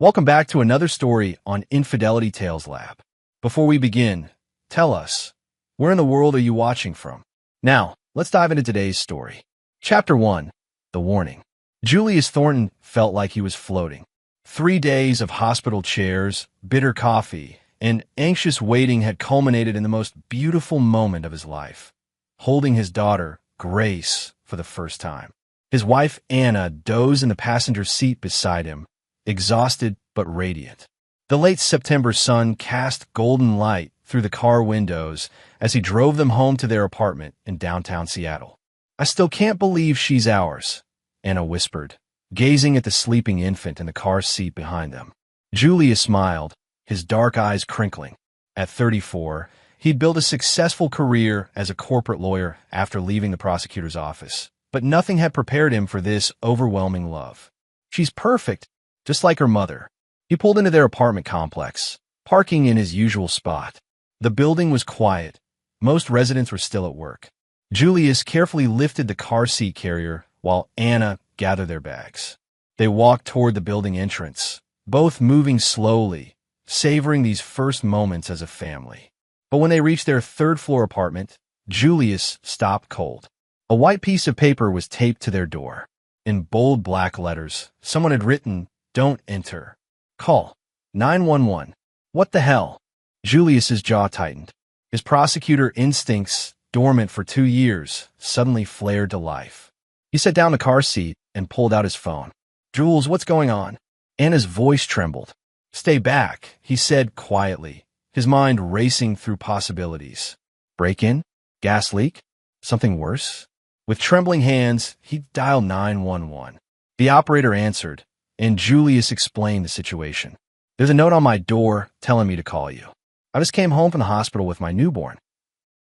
Welcome back to another story on Infidelity Tales Lab. Before we begin, tell us, where in the world are you watching from? Now, let's dive into today's story. Chapter 1. The Warning. Julius Thornton felt like he was floating. 3 days of hospital chairs, bitter coffee, and anxious waiting had culminated in the most beautiful moment of his life, holding his daughter, Grace, for the first time. His wife, Anna, dozed in the passenger seat beside him, exhausted but radiant. The late September sun cast golden light through the car windows as he drove them home to their apartment in downtown Seattle. "I still can't believe she's ours," Anna whispered, gazing at the sleeping infant in the car seat behind them. Julius smiled, his dark eyes crinkling. At 34, he'd built a successful career as a corporate lawyer after leaving the prosecutor's office, but nothing had prepared him for this overwhelming love. "She's perfect, just like her mother." He pulled into their apartment complex, parking in his usual spot. The building was quiet. Most residents were still at work. Julius carefully lifted the car seat carrier while Anna gathered their bags. They walked toward the building entrance, both moving slowly, savoring these first moments as a family. But when they reached their third-floor apartment, Julius stopped cold. A white piece of paper was taped to their door. In bold black letters, someone had written, "Don't enter. Call 911. What the hell? Julius's jaw tightened. His prosecutor instincts, dormant for 2 years, suddenly flared to life. He sat down in the car seat and pulled out his phone. "Jules, what's going on?" Anna's voice trembled. "Stay back," he said quietly, his mind racing through possibilities. Break-in? Gas leak? Something worse? With trembling hands, he dialed 911. The operator answered, and Julius explained the situation. "There's a note on my door telling me to call you. I just came home from the hospital with my newborn."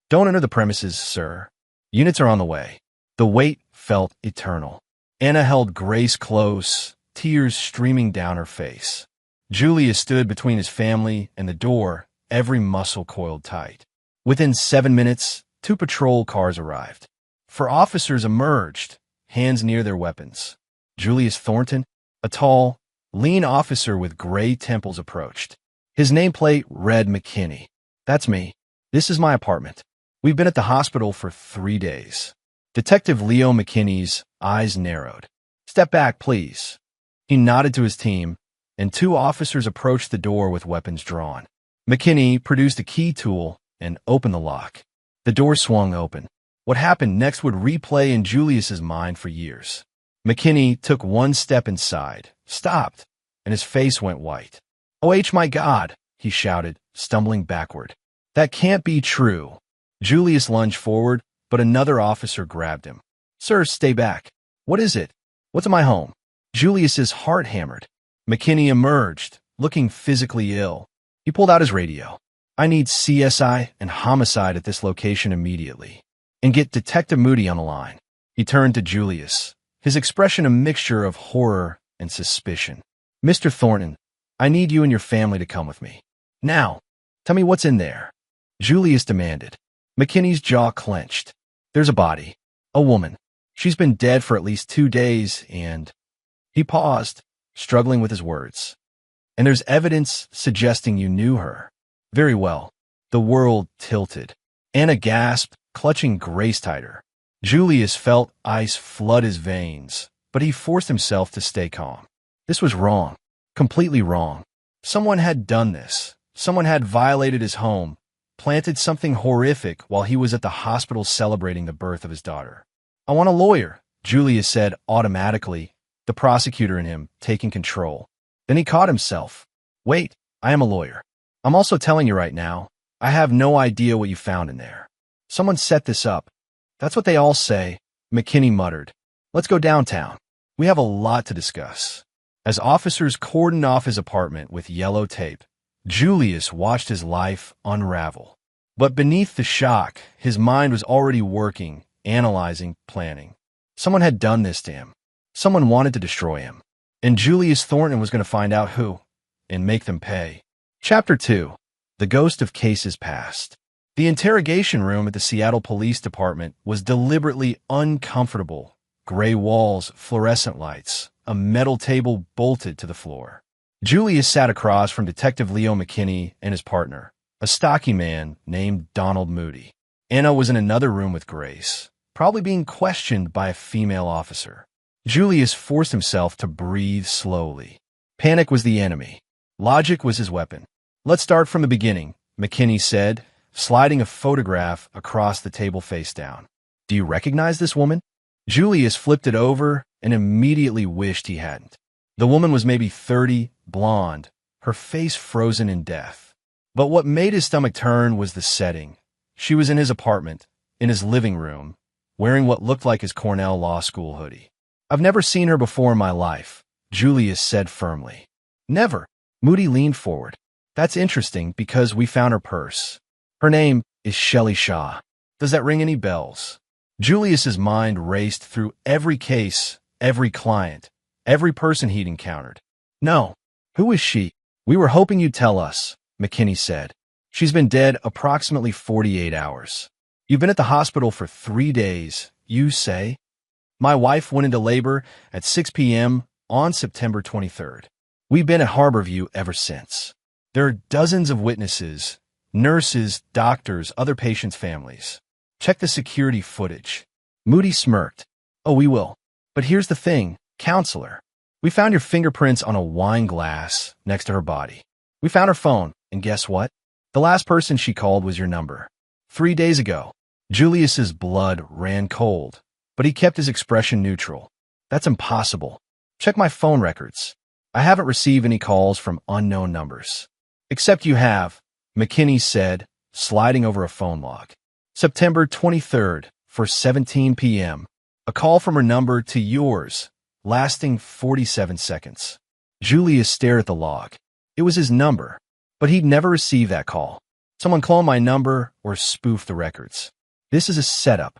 "Don't enter the premises, sir. Units are on the way." The wait felt eternal. Anna held Grace close, tears streaming down her face. Julius stood between his family and the door, every muscle coiled tight. Within 7 minutes, 2 patrol cars arrived. 4 officers emerged, hands near their weapons. Julius Thornton, a tall, lean officer with gray temples, approached. His nameplate read McKinney. "That's me. This is my apartment. We've been at the hospital for 3 days. Detective Leo McKinney's eyes narrowed. "Step back, please." He nodded to his team, and 2 officers approached the door with weapons drawn. McKinney produced a key tool and opened the lock. The door swung open. What happened next would replay in Julius's mind for years. McKinney took 1 step inside, stopped, and his face went white. "Oh, my God," he shouted, stumbling backward. "That can't be true." Julius lunged forward, but another officer grabbed him. "Sir, stay back. What is it? What's in my home?" Julius's heart hammered. McKinney emerged, looking physically ill. He pulled out his radio. "I need CSI and homicide at this location immediately. And get Detective Moody on the line." He turned to Julius, his expression a mixture of horror and suspicion. "Mr. Thornton, I need you and your family to come with me. Now, tell me what's in there," Julius demanded. McKinney's jaw clenched. "There's a body. A woman. She's been dead for at least 2 days, and—" He paused, struggling with his words. "And there's evidence suggesting you knew her." "Very well." The world tilted. Anna gasped, clutching Grace tighter. Julius felt ice flood his veins, but he forced himself to stay calm. This was wrong. Completely wrong. Someone had done this. Someone had violated his home, planted something horrific while he was at the hospital celebrating the birth of his daughter. "I want a lawyer," Julius said automatically, the prosecutor in him taking control. Then he caught himself. "Wait, I am a lawyer. I'm also telling you right now, I have no idea what you found in there. Someone set this up." "That's what they all say," McKinney muttered. "Let's go downtown. We have a lot to discuss." As officers cordoned off his apartment with yellow tape, Julius watched his life unravel. But beneath the shock, his mind was already working, analyzing, planning. Someone had done this to him. Someone wanted to destroy him. And Julius Thornton was going to find out who, and make them pay. Chapter 2. The Ghost of Cases Past. The interrogation room at the Seattle Police Department was deliberately uncomfortable. Gray walls, fluorescent lights, a metal table bolted to the floor. Julius sat across from Detective Leo McKinney and his partner, a stocky man named Donald Moody. Anna was in another room with Grace, probably being questioned by a female officer. Julius forced himself to breathe slowly. Panic was the enemy. Logic was his weapon. "Let's start from the beginning," McKinney said, sliding a photograph across the table face down. "Do you recognize this woman?" Julius flipped it over and immediately wished he hadn't. The woman was maybe 30, blonde, her face frozen in death. But what made his stomach turn was the setting. She was in his apartment, in his living room, wearing what looked like his Cornell Law School hoodie. "I've never seen her before in my life," Julius said firmly. "Never." Moody leaned forward. "That's interesting because we found her purse. Her name is Shelley Shaw. Does that ring any bells?" Julius's mind raced through every case, every client, every person he'd encountered. "No. Who is she?" "We were hoping you'd tell us," McKinney said. "She's been dead approximately 48 hours. You've been at the hospital for 3 days, you say?" "My wife went into labor at 6 p.m. on September 23rd. We've been at Harborview ever since. There are dozens of witnesses, nurses, doctors, other patients' families. Check the security footage." Moody smirked. "Oh, we will. But here's the thing, counselor. We found your fingerprints on a wine glass next to her body. We found her phone, and guess what? The last person she called was your number. 3 days ago." Julius's blood ran cold, but he kept his expression neutral. "That's impossible. Check my phone records. I haven't received any calls from unknown numbers." "Except you have," McKinney said, sliding over a phone log. "September 23rd, for 17 p.m. A call from her number to yours, lasting 47 seconds. Julius stared at the log. It was his number, but he'd never received that call. Someone cloned my number or spoofed the records. "This is a setup."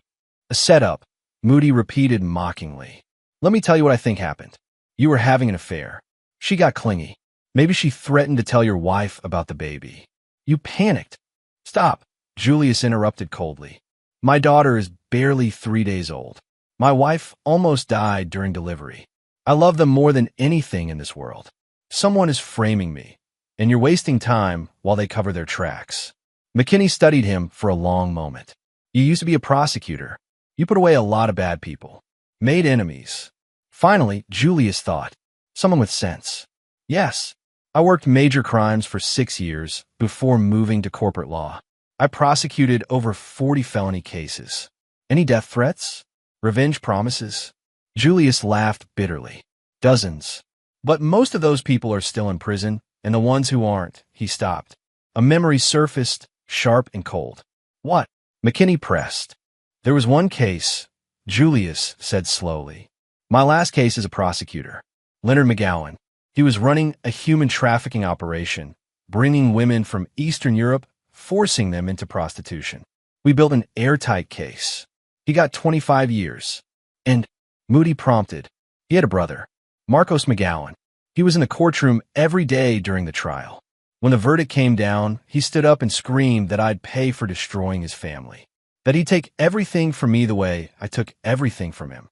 "A setup," Moody repeated mockingly. "Let me tell you what I think happened. You were having an affair. She got clingy. Maybe she threatened to tell your wife about the baby. You panicked." "Stop," Julius interrupted coldly. "My daughter is barely 3 days old. My wife almost died during delivery. I love them more than anything in this world. Someone is framing me, and you're wasting time while they cover their tracks." McKinney studied him for a long moment. "You used to be a prosecutor. You put away a lot of bad people. Made enemies." Finally, Julius thought, "Someone with sense." "Yes. I worked major crimes for 6 years before moving to corporate law. I prosecuted over 40 felony cases. Any death threats? Revenge promises?" Julius laughed bitterly. "Dozens. But most of those people are still in prison, and the ones who aren't," he stopped. A memory surfaced, sharp and cold. "What?" McKinney pressed. "There was one case," Julius said slowly. "My last case as a prosecutor. Leonard McGowan. He was running a human trafficking operation, bringing women from Eastern Europe, forcing them into prostitution. We built an airtight case. He got 25 years. And," Moody prompted, "he had a brother, Marcos McGowan. He was in the courtroom every day during the trial. When the verdict came down, he stood up and screamed that I'd pay for destroying his family, that he'd take everything from me the way I took everything from him."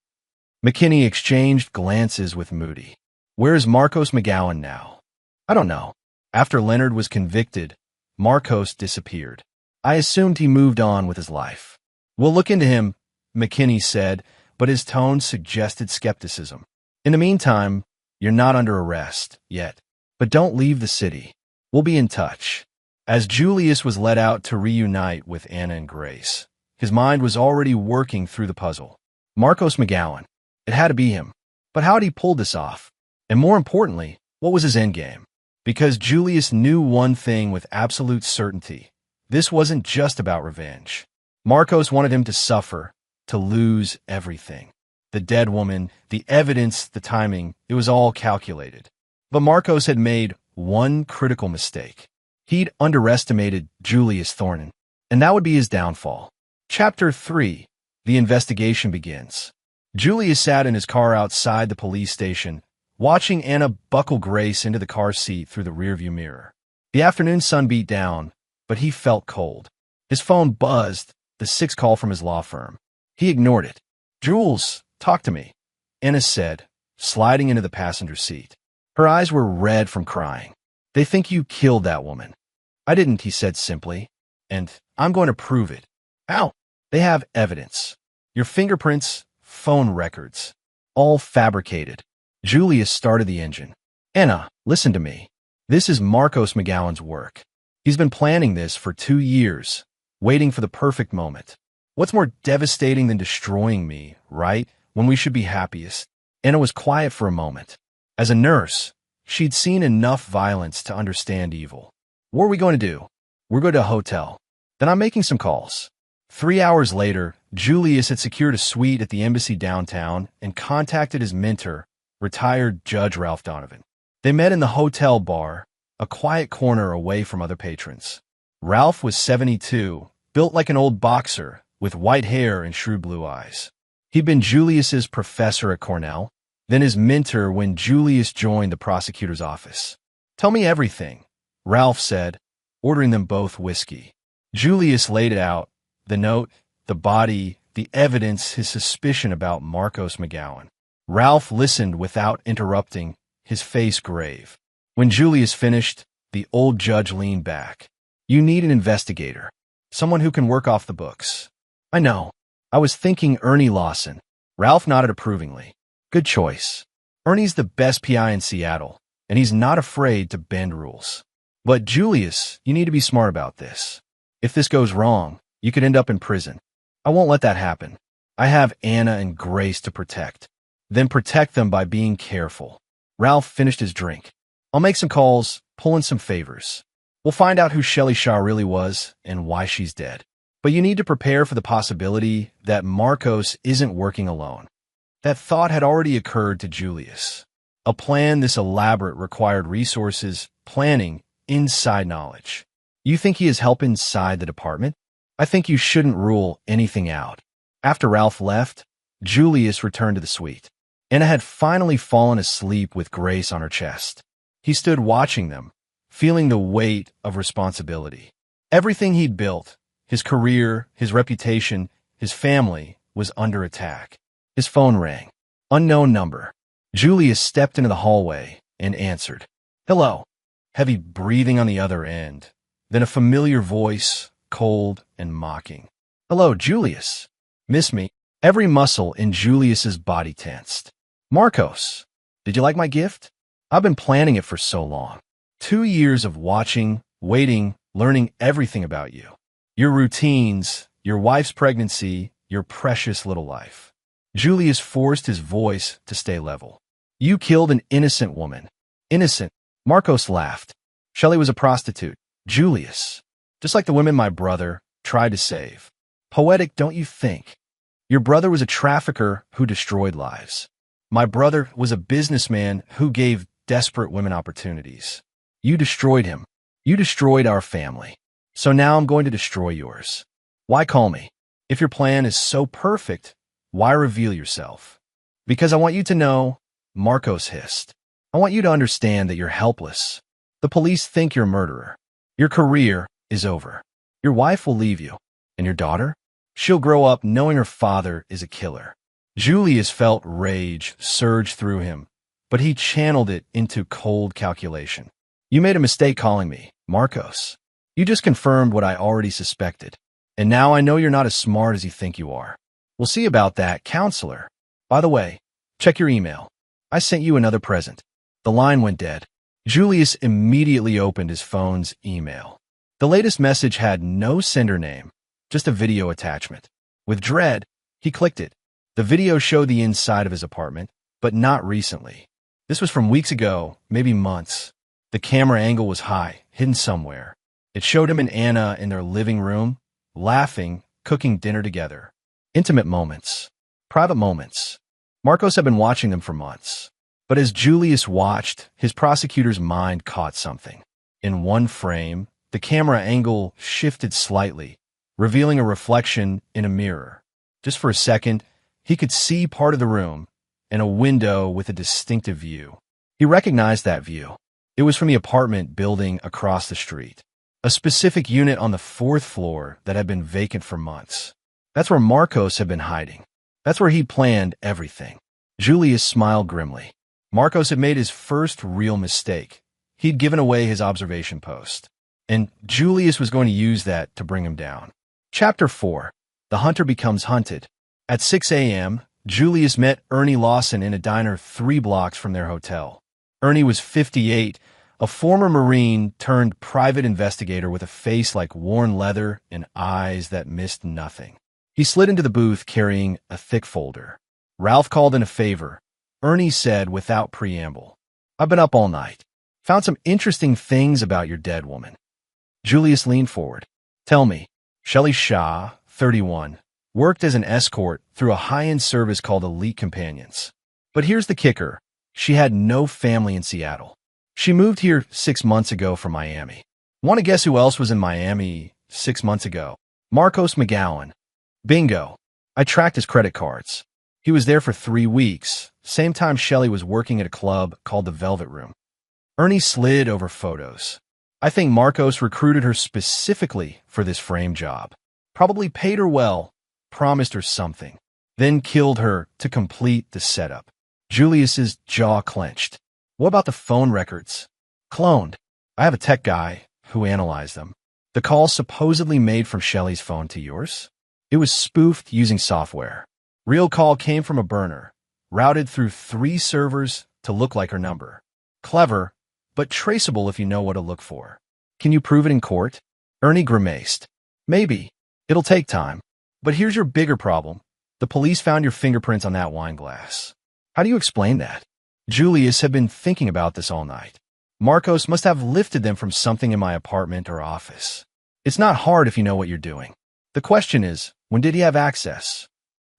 McKinney exchanged glances with Moody. "Where's Marcos McGowan now?" "I don't know. After Leonard was convicted, Marcos disappeared. I assumed he moved on with his life." "We'll look into him," McKinney said, but his tone suggested skepticism. "In the meantime, you're not under arrest yet, but don't leave the city. We'll be in touch." As Julius was let out to reunite with Anna and Grace, his mind was already working through the puzzle. Marcos McGowan. It had to be him. But how had he pulled this off? And more importantly, what was his endgame? Because Julius knew one thing with absolute certainty. This wasn't just about revenge. Marcos wanted him to suffer, to lose everything. The dead woman, the evidence, the timing, it was all calculated. But Marcos had made one critical mistake. He'd underestimated Julius Thornton, and that would be his downfall. Chapter 3. The investigation begins. Julius sat in his car outside the police station, watching Anna buckle Grace into the car seat through the rearview mirror. The afternoon sun beat down, but he felt cold. His phone buzzed, the sixth call from his law firm. He ignored it. "Jules, talk to me," Anna said, sliding into the passenger seat. Her eyes were red from crying. They think you killed that woman. I didn't, he said simply. And I'm going to prove it. How? They have evidence. Your fingerprints, phone records. All fabricated. Julius started the engine. Anna, listen to me. This is Marcos McGowan's work. He's been planning this for 2 years, waiting for the perfect moment. What's more devastating than destroying me, right? When we should be happiest. Anna was quiet for a moment. As a nurse, she'd seen enough violence to understand evil. What are we going to do? We're going to a hotel. Then I'm making some calls. 3 hours later, Julius had secured a suite at the embassy downtown and contacted his mentor, retired Judge Ralph Donovan. They met in the hotel bar, a quiet corner away from other patrons. Ralph was 72, built like an old boxer, with white hair and shrewd blue eyes. He'd been Julius's professor at Cornell, then his mentor when Julius joined the prosecutor's office. Tell me everything, Ralph said, ordering them both whiskey. Julius laid it out, the note, the body, the evidence, his suspicion about Marcos McGowan. Ralph listened without interrupting, his face grave. When Julius finished, the old judge leaned back. You need an investigator, someone who can work off the books. I know. I was thinking Ernie Lawson. Ralph nodded approvingly. Good choice. Ernie's the best PI in Seattle, and he's not afraid to bend rules. But Julius, you need to be smart about this. If this goes wrong, you could end up in prison. I won't let that happen. I have Anna and Grace to protect. Then protect them by being careful. Ralph finished his drink. I'll make some calls, pull in some favors. We'll find out who Shelley Shaw really was and why she's dead. But you need to prepare for the possibility that Marcos isn't working alone. That thought had already occurred to Julius. A plan this elaborate required resources, planning, inside knowledge. You think he is help inside the department? I think you shouldn't rule anything out. After Ralph left, Julius returned to the suite. Anna had finally fallen asleep with Grace on her chest. He stood watching them, feeling the weight of responsibility. Everything he'd built, his career, his reputation, his family, was under attack. His phone rang. Unknown number. Julius stepped into the hallway and answered. Hello. Heavy breathing on the other end. Then a familiar voice, cold and mocking. Hello, Julius. Miss me? Every muscle in Julius's body tensed. Marcos, did you like my gift? I've been planning it for so long. 2 years of watching, waiting, learning everything about you. Your routines, your wife's pregnancy, your precious little life. Julius forced his voice to stay level. You killed an innocent woman. Innocent. Marcos laughed. Shelley was a prostitute. Julius. Just like the women my brother tried to save. Poetic, don't you think? Your brother was a trafficker who destroyed lives. My brother was a businessman who gave desperate women opportunities. You destroyed him. You destroyed our family. So now I'm going to destroy yours. Why call me? If your plan is so perfect, why reveal yourself? Because I want you to know, Marcos hissed. I want you to understand that you're helpless. The police think you're a murderer. Your career is over. Your wife will leave you. And your daughter? She'll grow up knowing her father is a killer. Julius felt rage surge through him, but he channeled it into cold calculation. You made a mistake calling me, Marcos. You just confirmed what I already suspected. And now I know you're not as smart as you think you are. We'll see about that, counselor. By the way, check your email. I sent you another present. The line went dead. Julius immediately opened his phone's email. The latest message had no sender name, just a video attachment. With dread, he clicked it. The video showed the inside of his apartment, but not recently. This was from weeks ago, maybe months. The camera angle was high, hidden somewhere. It showed him and Anna in their living room, laughing, cooking dinner together. Intimate moments. Private moments. Marcos had been watching them for months. But as Julius watched, his prosecutor's mind caught something. In one frame, the camera angle shifted slightly, revealing a reflection in a mirror. Just for a second, he could see part of the room and a window with a distinctive view. He recognized that view. It was from the apartment building across the street. A specific unit on the 4th floor that had been vacant for months. That's where Marcos had been hiding. That's where he planned everything. Julius smiled grimly. Marcos had made his first real mistake. He'd given away his observation post, and Julius was going to use that to bring him down. Chapter 4. The Hunter Becomes Hunted. At 6 a.m., Julius met Ernie Lawson in a diner 3 blocks from their hotel. Ernie was 58, a former Marine turned private investigator with a face like worn leather and eyes that missed nothing. He slid into the booth carrying a thick folder. "Ralph called in a favor," Ernie said without preamble. "I've been up all night. Found some interesting things about your dead woman." Julius leaned forward. "Tell me." Shelley Shaw, 31, worked as an escort through a high-end service called Elite Companions. But here's the kicker. She had no family in Seattle. She moved here 6 months ago from Miami. Want to guess who else was in Miami 6 months ago? Marcos McGowan. Bingo. I tracked his credit cards. He was there for 3 weeks, same time Shelley was working at a club called the Velvet Room. Ernie slid over photos. "I think Marcos recruited her specifically for this frame job. Probably paid her well, promised her something, then killed her to complete the setup." Julius's jaw clenched. "What about the phone records?" "Cloned. I have a tech guy who analyzed them. The call supposedly made from Shelley's phone to yours? It was spoofed using software. Real call came from a burner, routed through 3 servers to look like her number. Clever, but traceable if you know what to look for. Can you prove it in court?" Ernie grimaced. "Maybe. It'll take time. But here's your bigger problem. The police found your fingerprints on that wine glass. How do you explain that?" Julius had been thinking about this all night. Marcos must have lifted them from something in my apartment or office. It's not hard if you know what you're doing. The question is, when did he have access?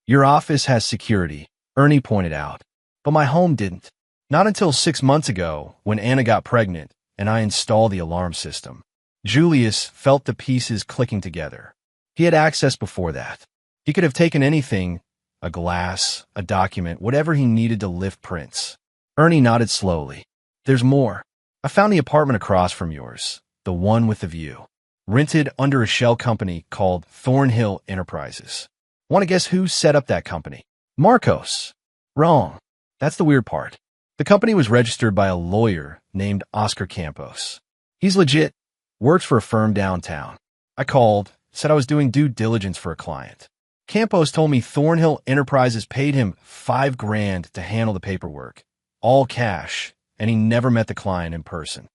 "Your office has security," Ernie pointed out, "but my home didn't. Not until 6 months ago when Anna got pregnant and I installed the alarm system." Julius felt the pieces clicking together. He had access before that. He could have taken anything, a glass, a document, whatever he needed to lift prints. Ernie nodded slowly. "There's more. I found the apartment across from yours, the one with the view. Rented under a shell company called Thornhill Enterprises. Want to guess who set up that company? Marcos. Wrong. That's the weird part. The company was registered by a lawyer named Oscar Campos. He's legit, works for a firm downtown. I called, said I was doing due diligence for a client. Campos told me Thornhill Enterprises paid him $5,000 to handle the paperwork, all cash, and he never met the client in person."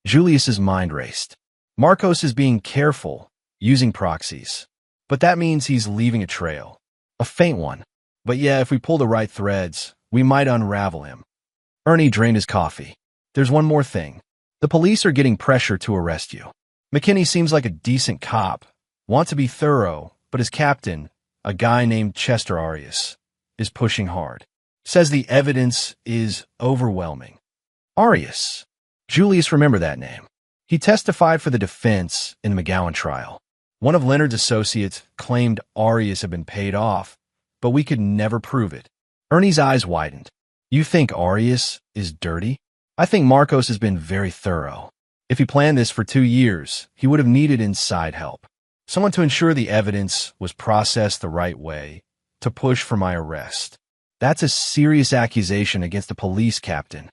Julius's mind raced. Marcos is being careful, using proxies. But that means he's leaving a trail. A faint one. But yeah, if we pull the right threads, we might unravel him. Ernie drained his coffee. "There's one more thing. The police are getting pressure to arrest you. McKinney seems like a decent cop, wants to be thorough, but his captain, a guy named Chester Arias, is pushing hard. Says the evidence is overwhelming." Arias. Julius remembered that name. He testified for the defense in the McGowan trial. One of Leonard's associates claimed Arias had been paid off, but we could never prove it. Ernie's eyes widened. "You think Arias is dirty?" "I think Marcos has been very thorough. If he planned this for 2 years, he would have needed inside help. Someone to ensure the evidence was processed the right way, to push for my arrest. That's a serious accusation against a police captain."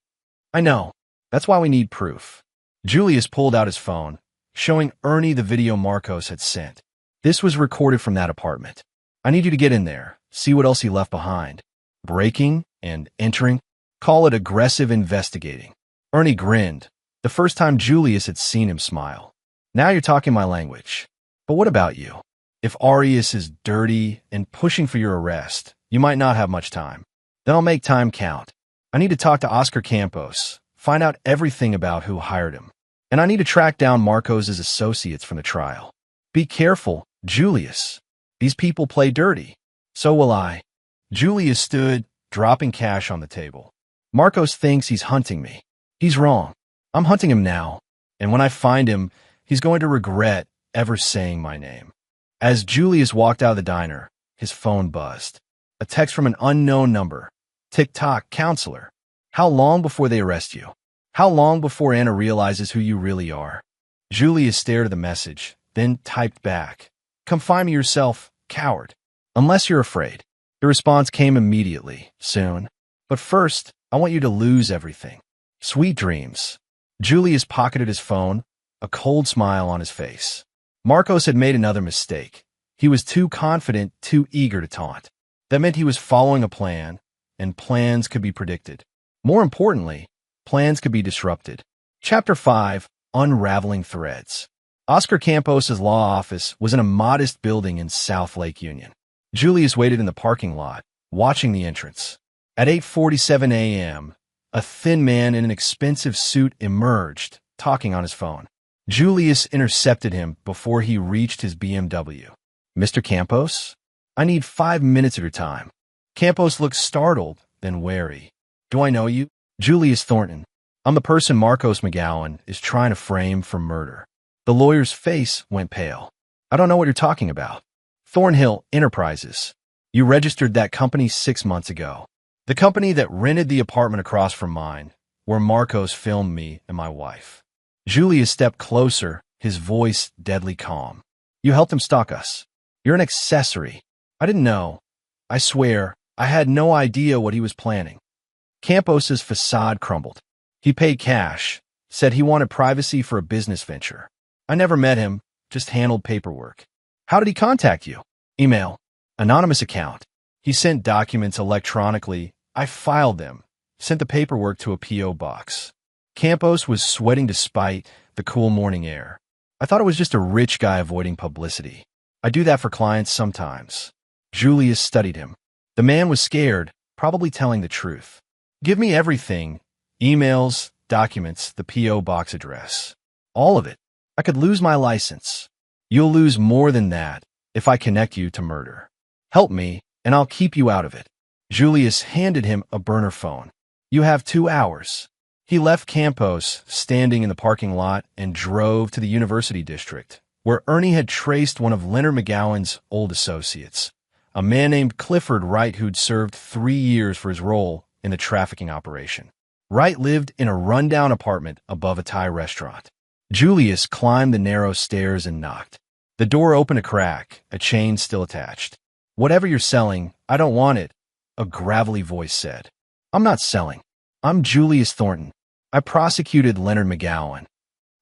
"I know. That's why we need proof." Julius pulled out his phone, showing Ernie the video Marcos had sent. "This was recorded from that apartment. I need you to get in there, see what else he left behind. Breaking and entering. Call it aggressive investigating." Ernie grinned, the first time Julius had seen him smile. "Now you're talking my language. But what about you? If Arias is dirty and pushing for your arrest, you might not have much time. Then I'll make time count. I need to talk to Oscar Campos, find out everything about who hired him. And I need to track down Marcos' associates from the trial. Be careful, Julius. These people play dirty. So will I." Julius stood, dropping cash on the table. "Marcos thinks he's hunting me. He's wrong. I'm hunting him now. And when I find him, he's going to regret ever saying my name." As Julius walked out of the diner, his phone buzzed. A text from an unknown number. "Tick-tock, counselor. How long before they arrest you? How long before Anna realizes who you really are?" Julius stared at the message, then typed back. "Come find me yourself, coward. Unless you're afraid." The response came immediately, soon. But first, I want you to lose everything. Sweet dreams. Julius pocketed his phone, a cold smile on his face. Marcos had made another mistake. He was too confident, too eager to taunt. That meant he was following a plan, and plans could be predicted. More importantly, plans could be disrupted. Chapter 5, Unraveling Threads. Oscar Campos's law office was in a modest building in South Lake Union. Julius waited in the parking lot, watching the entrance. At 8:47 a.m., a thin man in an expensive suit emerged, talking on his phone. Julius intercepted him before he reached his BMW. "Mr. Campos? I need 5 minutes of your time." Campos looked startled, then wary. "Do I know you?" "Julius Thornton. I'm the person Marcos McGowan is trying to frame for murder." The lawyer's face went pale. "I don't know what you're talking about." "Thornhill Enterprises. You registered that company 6 months ago. The company that rented the apartment across from mine, where Marcos filmed me and my wife." Julius stepped closer, his voice deadly calm. "You helped him stalk us. You're an accessory." "I didn't know. I swear, I had no idea what he was planning." Campos's facade crumbled. "He paid cash, said he wanted privacy for a business venture. I never met him, just handled paperwork." "How did he contact you?" "Email. Anonymous account. He sent documents electronically. I filed them, sent the paperwork to a P.O. box." Campos was sweating despite the cool morning air. "I thought it was just a rich guy avoiding publicity. I do that for clients sometimes." Julius studied him. The man was scared, probably telling the truth. "Give me everything. Emails, documents, the P.O. box address. All of it. I could lose my license." "You'll lose more than that if I connect you to murder. Help me, and I'll keep you out of it." Julius handed him a burner phone. "You have 2 hours." He left Campos standing in the parking lot and drove to the University District, where Ernie had traced one of Leonard McGowan's old associates, a man named Clifford Wright who'd served 3 years for his role in the trafficking operation. Wright lived in a rundown apartment above a Thai restaurant. Julius climbed the narrow stairs and knocked. The door opened a crack, a chain still attached. "Whatever you're selling, I don't want it," a gravelly voice said. "I'm not selling. I'm Julius Thornton. I prosecuted Leonard McGowan."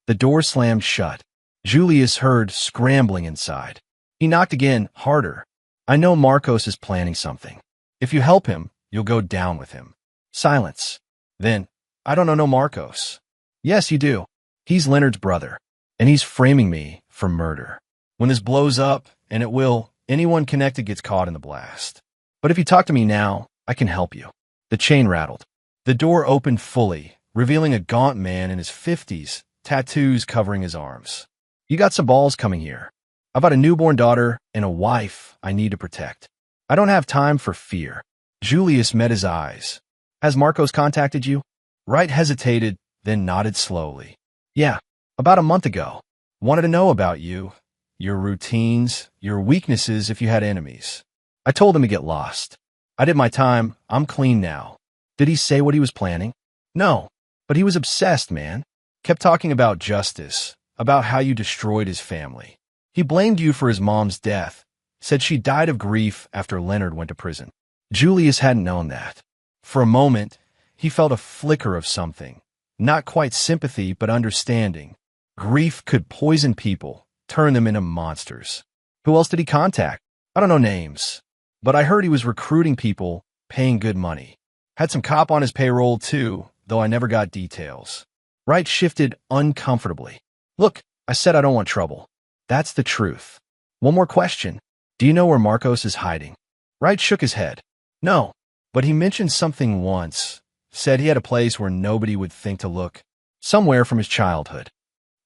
The door slammed shut. Julius heard scrambling inside. He knocked again, harder. "I know Marcos is planning something. If you help him, you'll go down with him." Silence. Then, "I don't know Marcos." "Yes, you do. He's Leonard's brother, and he's framing me for murder. When this blows up, and it will, anyone connected gets caught in the blast. But if you talk to me now, I can help you." The chain rattled. The door opened fully, revealing a gaunt man in his 50s, tattoos covering his arms. "You got some balls coming here. I've got a newborn daughter and a wife I need to protect. I don't have time for fear." Julius met his eyes. "Has Marcos contacted you?" Wright hesitated, then nodded slowly. "Yeah, about a month ago. Wanted to know about you, your routines, your weaknesses if you had enemies. I told him to get lost. I did my time. I'm clean now." "Did he say what he was planning?" "No, but he was obsessed, man. Kept talking about justice, about how you destroyed his family. He blamed you for his mom's death, said she died of grief after Leonard went to prison." Julius hadn't known that. For a moment, he felt a flicker of something. Not quite sympathy, but understanding. Grief could poison people, turn them into monsters. "Who else did he contact?" "I don't know names, but I heard he was recruiting people, paying good money. Had some cop on his payroll too, though I never got details." Wright shifted uncomfortably. "Look, I said I don't want trouble. That's the truth. One more question. Do you know where Marcos is hiding?" Wright shook his head. "No, but he mentioned something once. Said he had a place where nobody would think to look. Somewhere from his childhood."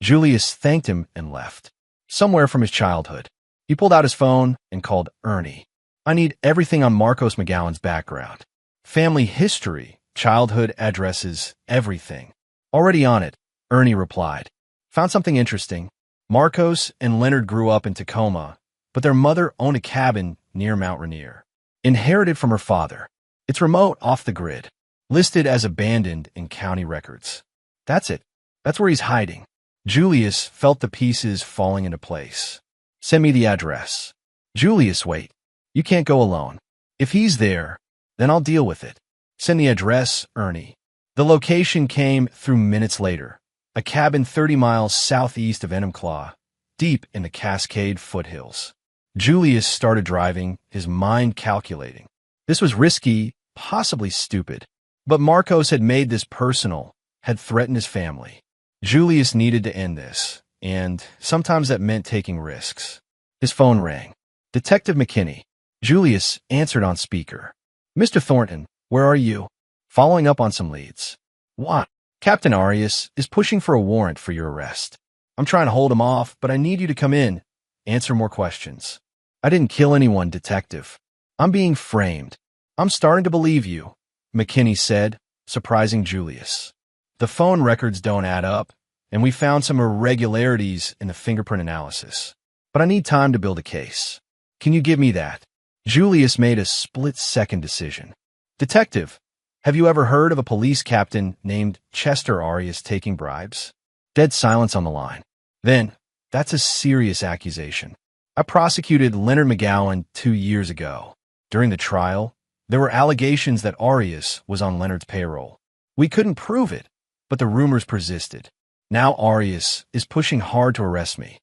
Julius thanked him and left. Somewhere from his childhood. He pulled out his phone and called Ernie. "I need everything on Marcos McGowan's background. Family history, childhood addresses, everything." "Already on it," Ernie replied. "Found something interesting. Marcos and Leonard grew up in Tacoma, but their mother owned a cabin near Mount Rainier. Inherited from her father. It's remote, off the grid. Listed as abandoned in county records. That's it. That's where he's hiding." Julius felt the pieces falling into place. "Send me the address." "Julius, wait. You can't go alone. If he's there, then I'll deal with it." Send the address, Ernie. The location came through minutes later. A cabin 30 miles southeast of Enumclaw, deep in the Cascade foothills. Julius started driving, his mind calculating. This was risky, possibly stupid. But Marcos had made this personal, had threatened his family. Julius needed to end this, and sometimes that meant taking risks. His phone rang. Detective McKinney. Julius answered on speaker. Mr. Thornton, where are you? Following up on some leads. What? Captain Arias is pushing for a warrant for your arrest. I'm trying to hold him off, but I need you to come in. Answer more questions. I didn't kill anyone, detective. I'm being framed. I'm starting to believe you, McKinney said, surprising Julius. The phone records don't add up, and we found some irregularities in the fingerprint analysis. But I need time to build a case. Can you give me that? Julius made a split-second decision. Detective, have you ever heard of a police captain named Chester Arias taking bribes? Dead silence on the line. Then, that's a serious accusation. I prosecuted Leonard McGowan 2 years ago. During the trial, there were allegations that Arias was on Leonard's payroll. We couldn't prove it, but the rumors persisted. Now Arias is pushing hard to arrest me.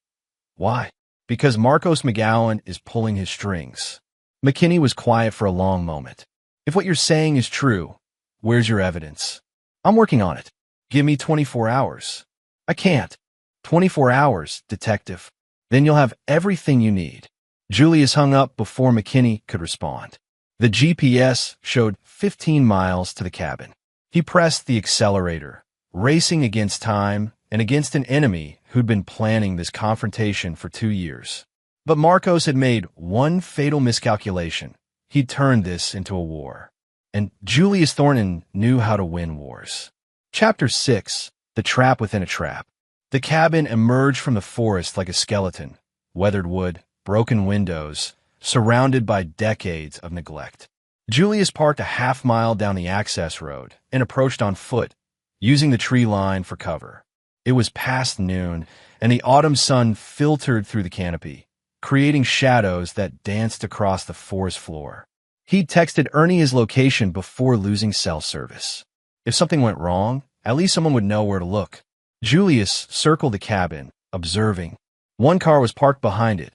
Why? Because Marcos McGowan is pulling his strings. McKinney was quiet for a long moment. If what you're saying is true, where's your evidence? I'm working on it. Give me 24 hours. I can't. 24 hours, detective. Then you'll have everything you need. Julius hung up before McKinney could respond. The GPS showed 15 miles to the cabin. He pressed the accelerator, racing against time and against an enemy who'd been planning this confrontation for 2 years. But Marcos had made one fatal miscalculation. He'd turned this into a war. And Julius Thornton knew how to win wars. Chapter 6. The Trap Within a Trap. The cabin emerged from the forest like a skeleton, weathered wood, broken windows, surrounded by decades of neglect. Julius parked a half-mile down the access road and approached on foot, using the tree line for cover. It was past noon, and the autumn sun filtered through the canopy, creating shadows that danced across the forest floor. He'd texted Ernie his location before losing cell service. If something went wrong, at least someone would know where to look. Julius circled the cabin, observing. One car was parked behind it,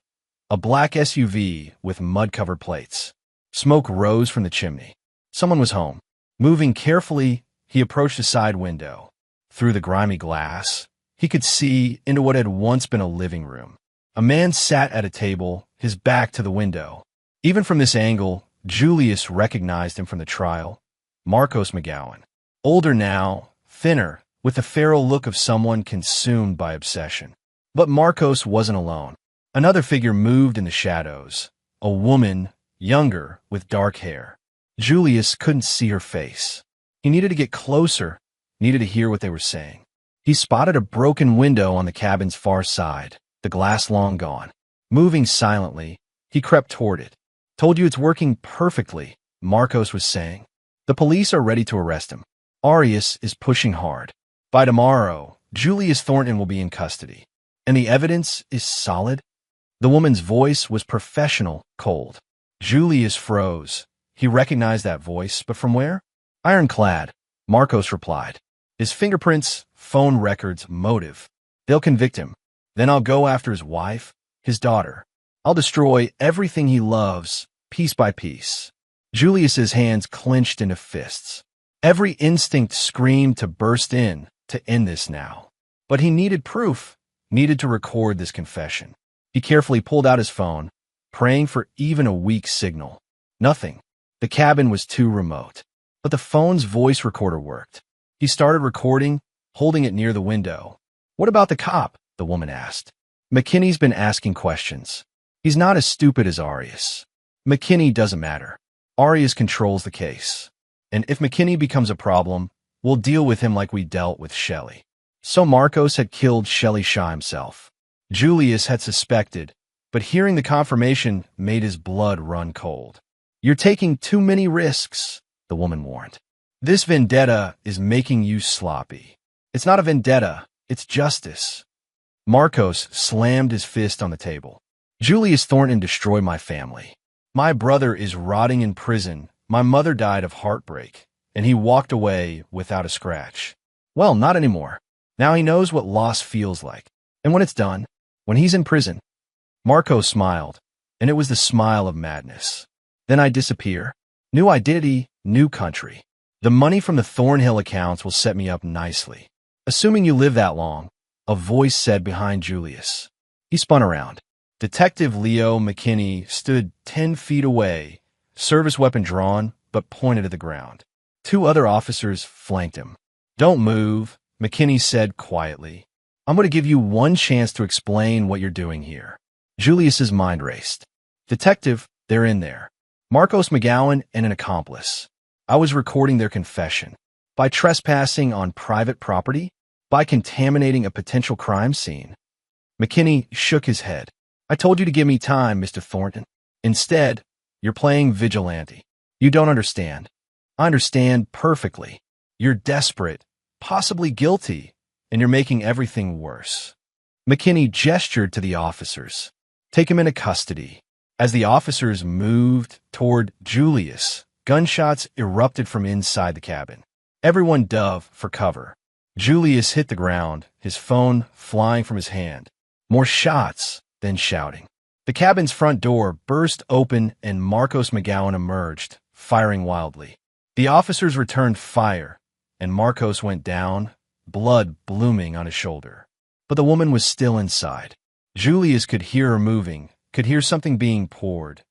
a black SUV with mud-covered plates. Smoke rose from the chimney. Someone was home. Moving carefully, he approached a side window. Through the grimy glass, he could see into what had once been a living room. A man sat at a table, his back to the window. Even from this angle, Julius recognized him from the trial. Marcos McGowan. Older now, thinner, with the feral look of someone consumed by obsession. But Marcos wasn't alone. Another figure moved in the shadows. A woman, younger, with dark hair. Julius couldn't see her face. He needed to get closer, needed to hear what they were saying. He spotted a broken window on the cabin's far side, the glass long gone. Moving silently, he crept toward it. Told you it's working perfectly, Marcos was saying. The police are ready to arrest him. Arias is pushing hard. By tomorrow, Julius Thornton will be in custody. And the evidence is solid? The woman's voice was professional, cold. Julius froze. He recognized that voice, but from where? Ironclad, Marcos replied. His fingerprints, phone records, motive. They'll convict him. Then I'll go after his wife, his daughter. I'll destroy everything he loves, piece by piece. Julius's hands clenched into fists. Every instinct screamed to burst in, to end this now. But he needed proof, needed to record this confession. He carefully pulled out his phone, praying for even a weak signal. Nothing. The cabin was too remote. But the phone's voice recorder worked. He started recording, holding it near the window. What about the cop? The woman asked. McKinney's been asking questions. He's not as stupid as Arias. McKinney doesn't matter. Arias controls the case. And if McKinney becomes a problem, we'll deal with him like we dealt with Shelley. So Marcos had killed Shelley Shaw himself. Julius had suspected, but hearing the confirmation made his blood run cold. You're taking too many risks, the woman warned. This vendetta is making you sloppy. It's not a vendetta, it's justice. Marcos slammed his fist on the table. Julius Thornton destroyed my family. My brother is rotting in prison. My mother died of heartbreak. and he walked away without a scratch. Well, not anymore. Now he knows what loss feels like. And when it's done, when he's in prison, Marco smiled, and it was the smile of madness. Then I disappear. New identity, new country. The money from the Thornhill accounts will set me up nicely. Assuming you live that long, a voice said behind Julius. He spun around. Detective Leo McKinney stood 10 feet away, service weapon drawn, but pointed at the ground. 2 other officers flanked him. Don't move, McKinney said quietly. I'm going to give you one chance to explain what you're doing here. Julius's mind raced. Detective, they're in there. Marcos McGowan and an accomplice. I was recording their confession. By trespassing on private property? By contaminating a potential crime scene? McKinney shook his head. I told you to give me time, Mr. Thornton. Instead, you're playing vigilante. You don't understand. I understand perfectly. You're desperate, possibly guilty, and you're making everything worse. McKinney gestured to the officers. Take him into custody. As the officers moved toward Julius, gunshots erupted from inside the cabin. Everyone dove for cover. Julius hit the ground, his phone flying from his hand. More shots, then shouting. The cabin's front door burst open and Marcos McGowan emerged, firing wildly. The officers returned fire, and Marcos went down, blood blooming on his shoulder. But the woman was still inside. Julius could hear her moving, could hear something being poured.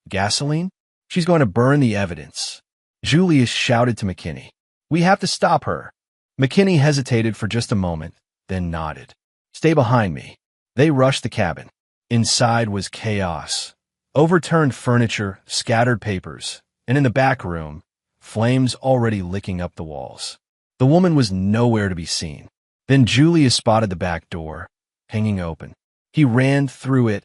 Gasoline? She's going to burn the evidence. Julius shouted to McKinney. We have to stop her. McKinney hesitated for just a moment, then nodded. Stay behind me. They rushed the cabin. Inside was chaos. Overturned furniture, scattered papers, and in the back room, flames already licking up the walls. The woman was nowhere to be seen. Then Julius spotted the back door, hanging open. He ran through it,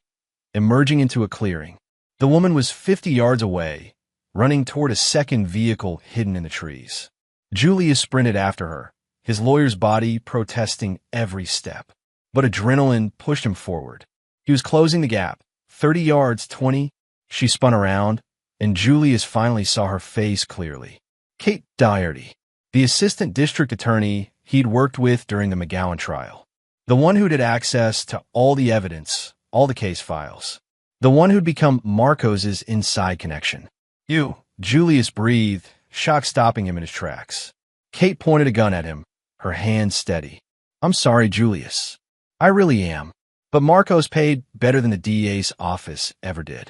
emerging into a clearing. The woman was 50 yards away, running toward a second vehicle hidden in the trees. Julius sprinted after her, his lawyer's body protesting every step. But adrenaline pushed him forward. He was closing the gap. 30 yards, 20. She spun around, and Julius finally saw her face clearly. Kate Doherty, the assistant district attorney he'd worked with during the McGowan trial. The one who'd had access to all the evidence, all the case files. The one who'd become Marcos's inside connection. You, Julius breathed, shock stopping him in his tracks. Kate pointed a gun at him, her hand steady. I'm sorry, Julius. I really am. But Marcos paid better than the DA's office ever did.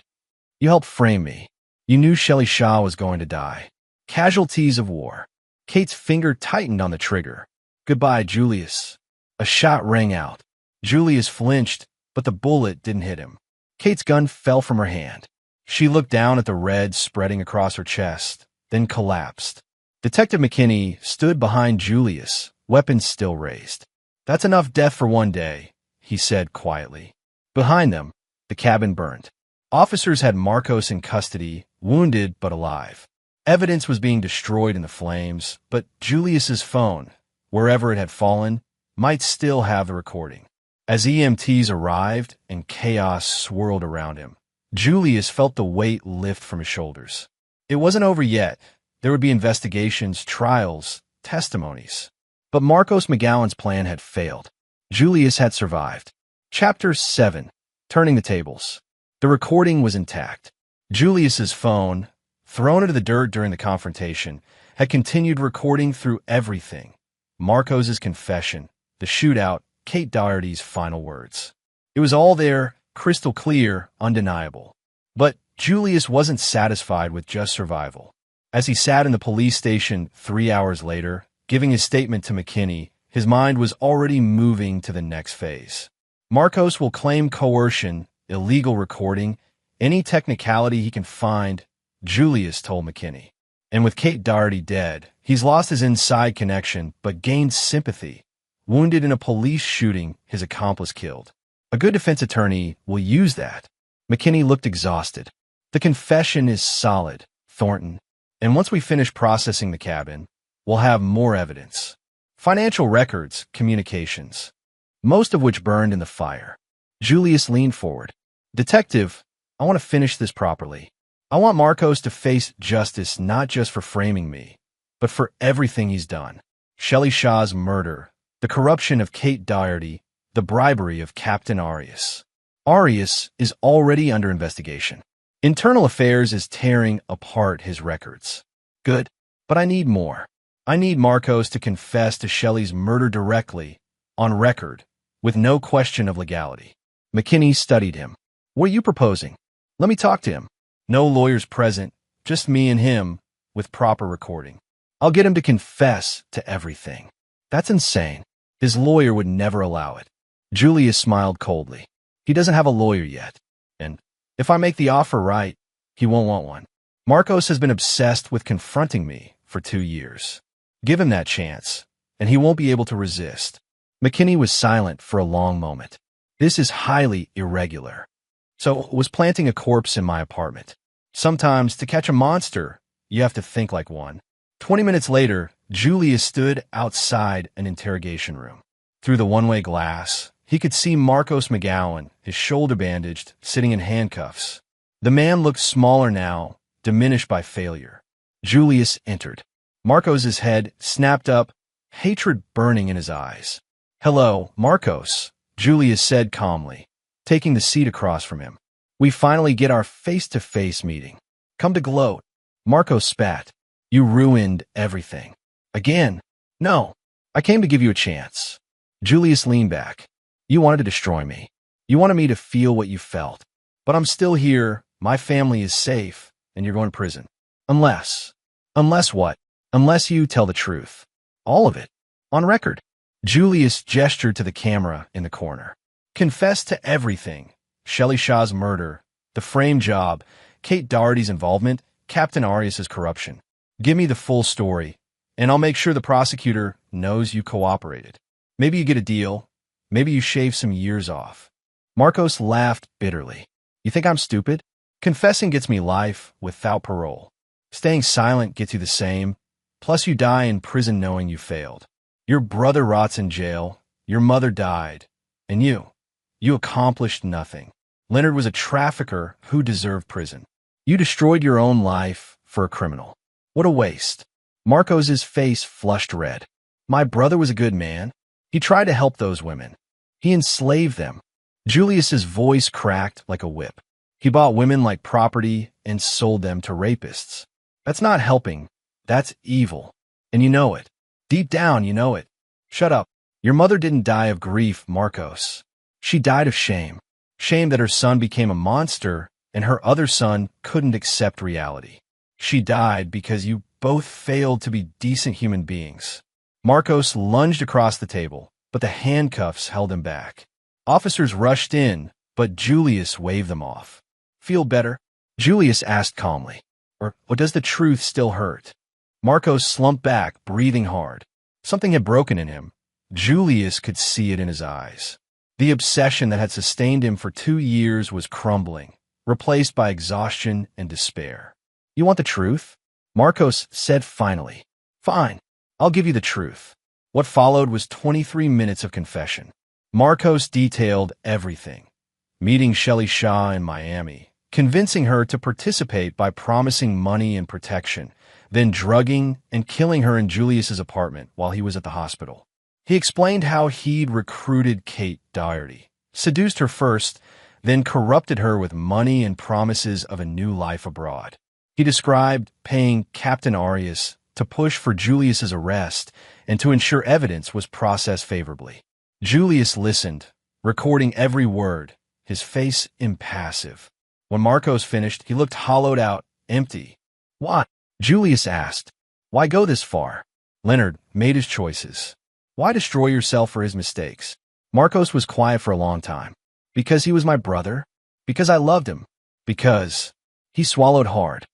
You helped frame me. You knew Shelley Shaw was going to die. Casualties of war. Kate's finger tightened on the trigger. Goodbye, Julius. A shot rang out. Julius flinched, but the bullet didn't hit him. Kate's gun fell from her hand. She looked down at the red spreading across her chest, then collapsed. Detective McKinney stood behind Julius, weapon still raised. That's enough death for one day, he said quietly. Behind them, the cabin burned. Officers had Marcos in custody, wounded but alive. Evidence was being destroyed in the flames, but Julius's phone, wherever it had fallen, might still have the recording. As EMTs arrived and chaos swirled around him, Julius felt the weight lift from his shoulders. It wasn't over yet. There would be investigations, trials, testimonies. But Marcos McGowan's plan had failed. Julius had survived. Chapter 7. Turning the Tables. The recording was intact. Julius's phone, thrown into the dirt during the confrontation, had continued recording through everything. Marcos's confession, the shootout, Kate Doherty's final words. It was all there, crystal clear, undeniable. But Julius wasn't satisfied with just survival. As he sat in the police station 3 hours later, giving his statement to McKinney, his mind was already moving to the next phase. Marcos will claim coercion, illegal recording, any technicality he can find, Julius told McKinney. And with Kate Doherty dead, he's lost his inside connection but gained sympathy. Wounded in a police shooting, his accomplice killed. A good defense attorney will use that. McKinney looked exhausted. The confession is solid, Thornton. And once we finish processing the cabin, we'll have more evidence. Financial records, communications, most of which burned in the fire. Julius leaned forward. Detective, I want to finish this properly. I want Marcos to face justice not just for framing me, but for everything he's done. Shelley Shaw's murder, the corruption of Kate Doherty, the bribery of Captain Arias. Arias is already under investigation. Internal Affairs is tearing apart his records. Good, but I need more. I need Marcos to confess to Shelley's murder directly, on record, with no question of legality. McKinney studied him. What are you proposing? Let me talk to him. No lawyers present, just me and him, with proper recording. I'll get him to confess to everything. That's insane. His lawyer would never allow it. Julius smiled coldly. He doesn't have a lawyer yet. And if I make the offer right, he won't want one. Marcos has been obsessed with confronting me for 2 years. Give him that chance, and he won't be able to resist. McKinney was silent for a long moment. This is highly irregular. So was planting a corpse in my apartment. Sometimes, to catch a monster, you have to think like one. 20 minutes later, Julius stood outside an interrogation room. Through the one-way glass, he could see Marcos McGowan, his shoulder bandaged, sitting in handcuffs. The man looked smaller now, diminished by failure. Julius entered. Marcos's head snapped up, hatred burning in his eyes. "Hello, Marcos," Julius said calmly, taking the seat across from him. "We finally get our face-to-face meeting. Come to gloat." Marcos spat. "You ruined everything." "Again?" "No, I came to give you a chance." Julius leaned back. "You wanted to destroy me. You wanted me to feel what you felt. But I'm still here, my family is safe, and you're going to prison. Unless what? Unless you tell the truth. All of it. On record." Julius gestured to the camera in the corner. "Confess to everything. Shelley Shaw's murder, the frame job, Kate Doherty's involvement, Captain Arias' corruption. Give me the full story, and I'll make sure the prosecutor knows you cooperated. Maybe you get a deal. Maybe you shave some years off." Marcos laughed bitterly. "You think I'm stupid? Confessing gets me life without parole. Staying silent gets you the same. Plus you die in prison knowing you failed. Your brother rots in jail. Your mother died. And you accomplished nothing. Leonard was a trafficker who deserved prison. You destroyed your own life for a criminal. What a waste." Marcos's face flushed red. "My brother was a good man. He tried to help those women. He enslaved them." Julius's voice cracked like a whip. "He bought women like property and sold them to rapists. That's not helping. That's evil. And you know it. Deep down, you know it. Shut up. Your mother didn't die of grief, Marcos. She died of shame. Shame that her son became a monster and her other son couldn't accept reality. She died because you both failed to be decent human beings." Marcos lunged across the table, but the handcuffs held him back. Officers rushed in, but Julius waved them off. "Feel better?" Julius asked calmly. Or does the truth still hurt?" Marcos slumped back, breathing hard. Something had broken in him. Julius could see it in his eyes. The obsession that had sustained him for 2 years was crumbling, replaced by exhaustion and despair. "You want the truth?" Marcos said finally. "Fine, I'll give you the truth." What followed was 23 minutes of confession. Marcos detailed everything. Meeting Shelley Shaw in Miami, convincing her to participate by promising money and protection, then drugging and killing her in Julius's apartment while he was at the hospital. He explained how he'd recruited Kate Doherty, seduced her first, then corrupted her with money and promises of a new life abroad. He described paying Captain Arias to push for Julius's arrest and to ensure evidence was processed favorably. Julius listened, recording every word, his face impassive. When Marcos finished, he looked hollowed out, empty. "Why?" Julius asked. "Why go this far? Leonard made his choices. Why destroy yourself for his mistakes?" Marcos was quiet for a long time. "Because he was my brother. Because I loved him. Because—" He swallowed hard.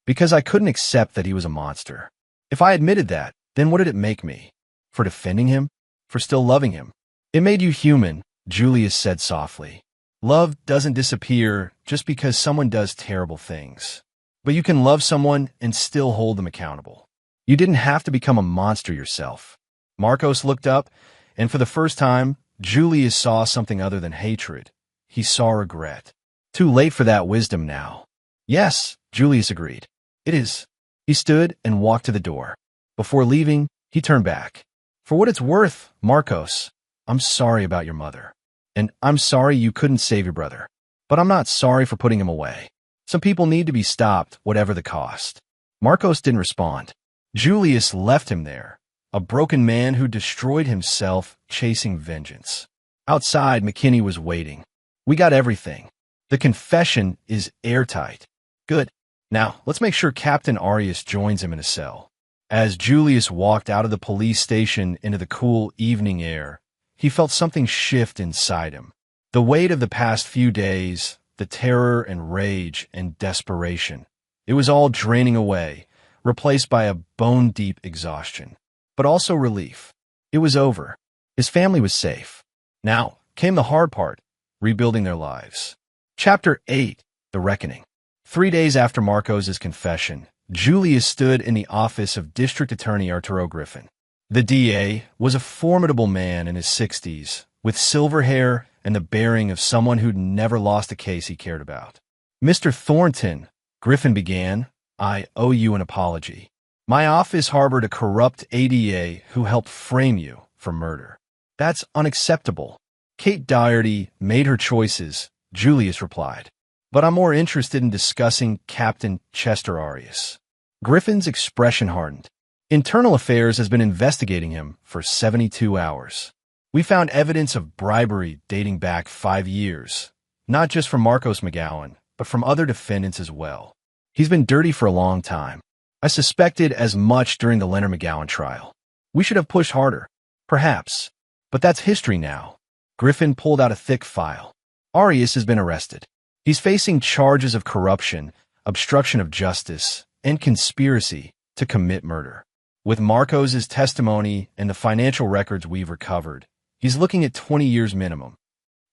"Because I couldn't accept that he was a monster. If I admitted that, then what did it make me? For defending him? For still loving him?" "It made you human," Julius said softly. "Love doesn't disappear just because someone does terrible things. But you can love someone and still hold them accountable. You didn't have to become a monster yourself." Marcos looked up, and for the first time, Julius saw something other than hatred. He saw regret. "Too late for that wisdom now." "Yes," Julius agreed. "It is." He stood and walked to the door. Before leaving, he turned back. "For what it's worth, Marcos, I'm sorry about your mother. And I'm sorry you couldn't save your brother. But I'm not sorry for putting him away. Some people need to be stopped, whatever the cost." Marcos didn't respond. Julius left him there, a broken man who destroyed himself chasing vengeance. Outside, McKinney was waiting. "We got everything. The confession is airtight." "Good. Now, let's make sure Captain Arias joins him in a cell." As Julius walked out of the police station into the cool evening air, he felt something shift inside him. The weight of the past few days, the terror and rage and desperation, it was all draining away, replaced by a bone-deep exhaustion. But also relief. It was over. His family was safe. Now came the hard part, rebuilding their lives. Chapter 8, The Reckoning. 3 days after Marcos' confession, Julius stood in the office of District Attorney Arturo Griffin. The DA was a formidable man in his 60s, with silver hair and the bearing of someone who'd never lost a case he cared about. "Mr. Thornton," Griffin began, "I owe you an apology. My office harbored a corrupt ADA who helped frame you for murder. That's unacceptable." "Kate Doherty made her choices," Julius replied. "But I'm more interested in discussing Captain Chester Arias." Griffin's expression hardened. "Internal Affairs has been investigating him for 72 hours. We found evidence of bribery dating back 5 years, not just from Marcos McGowan, but from other defendants as well. He's been dirty for a long time. I suspected as much during the Leonard McGowan trial. We should have pushed harder, perhaps, but that's history now." Griffin pulled out a thick file. "Arias has been arrested. He's facing charges of corruption, obstruction of justice, and conspiracy to commit murder. With Marcos' testimony and the financial records we've recovered, he's looking at 20 years minimum."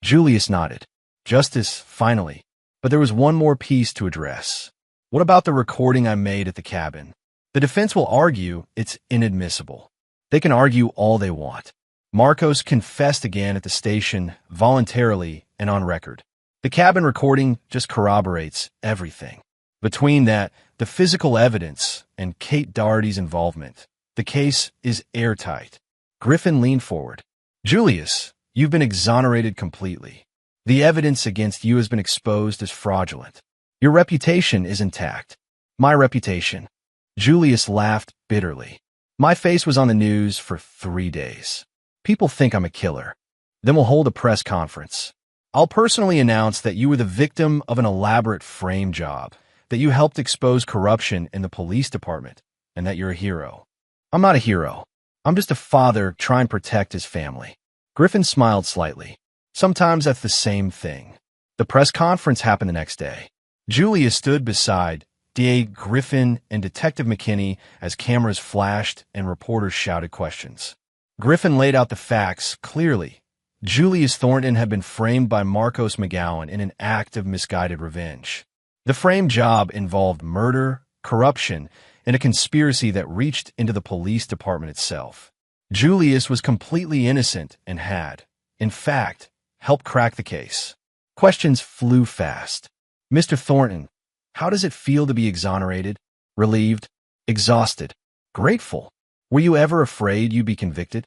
Julius nodded. "Justice, finally. But there was one more piece to address. What about the recording I made at the cabin? The defense will argue it's inadmissible. They can argue all they want. Marcos confessed again at the station, voluntarily and on record. The cabin recording just corroborates everything. Between that, the physical evidence, and Kate Doherty's involvement, the case is airtight." Griffin leaned forward. "Julius, you've been exonerated completely. The evidence against you has been exposed as fraudulent. Your reputation is intact." "My reputation?" Julius laughed bitterly. "My face was on the news for 3 days. People think I'm a killer. Then we'll hold a press conference. I'll personally announce that you were the victim of an elaborate frame job, that you helped expose corruption in the police department, and that you're a hero." "I'm not a hero. I'm just a father trying to protect his family." Griffin smiled slightly. "Sometimes that's the same thing." The press conference happened the next day. Julius stood beside DA Griffin and Detective McKinney as cameras flashed and reporters shouted questions. Griffin laid out the facts clearly. Julius Thornton had been framed by Marcos McGowan in an act of misguided revenge. The frame job involved murder, corruption, and a conspiracy that reached into the police department itself. Julius was completely innocent and had, in fact, helped crack the case. Questions flew fast. "Mr. Thornton, how does it feel to be exonerated? Relieved? Exhausted? Grateful? Were you ever afraid you'd be convicted?"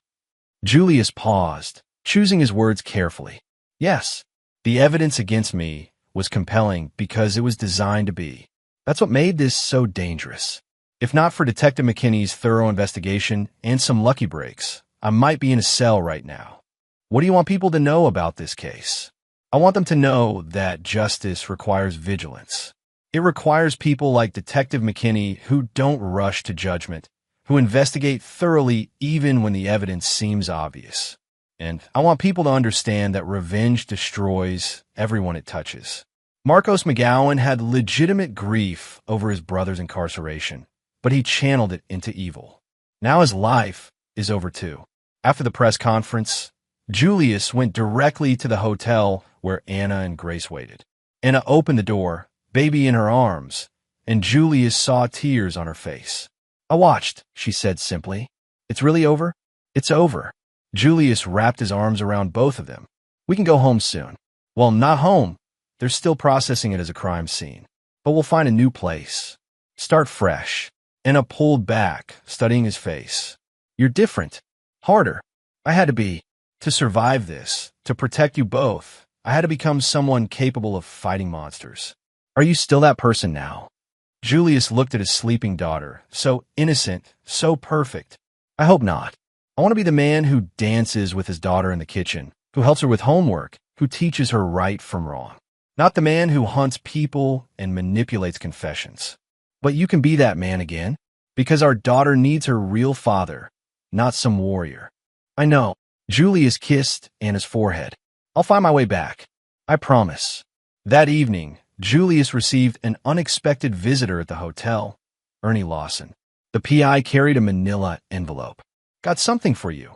Julius paused, choosing his words carefully. "Yes, the evidence against me was compelling because it was designed to be. That's what made this so dangerous. If not for Detective McKinney's thorough investigation and some lucky breaks, I might be in a cell right now. What do you want people to know about this case? I want them to know that justice requires vigilance. It requires people like Detective McKinney who don't rush to judgment, who investigate thoroughly even when the evidence seems obvious. And I want people to understand that revenge destroys everyone it touches. Marcos McGowan had legitimate grief over his brother's incarceration, but he channeled it into evil. Now his life is over too." After the press conference, Julius went directly to the hotel where Anna and Grace waited. Anna opened the door, baby in her arms, and Julius saw tears on her face. "I watched," she said simply. "It's really over?" "It's over." Julius wrapped his arms around both of them. "We can go home soon." "Well, not home. They're still processing it as a crime scene. But we'll find a new place. Start fresh." Anna pulled back, studying his face. You're different. Harder. I had to be. To survive this, to protect you both, I had to become someone capable of fighting monsters. Are you still that person now? Julius looked at his sleeping daughter, so innocent, so perfect. I hope not. I want to be the man who dances with his daughter in the kitchen, who helps her with homework, who teaches her right from wrong. Not the man who hunts people and manipulates confessions. But you can be that man again, because our daughter needs her real father, not some warrior. I know. Julius kissed Anna's forehead. I'll find my way back. I promise. That evening, Julius received an unexpected visitor at the hotel, Ernie Lawson. The PI carried a manila envelope. Got something for you,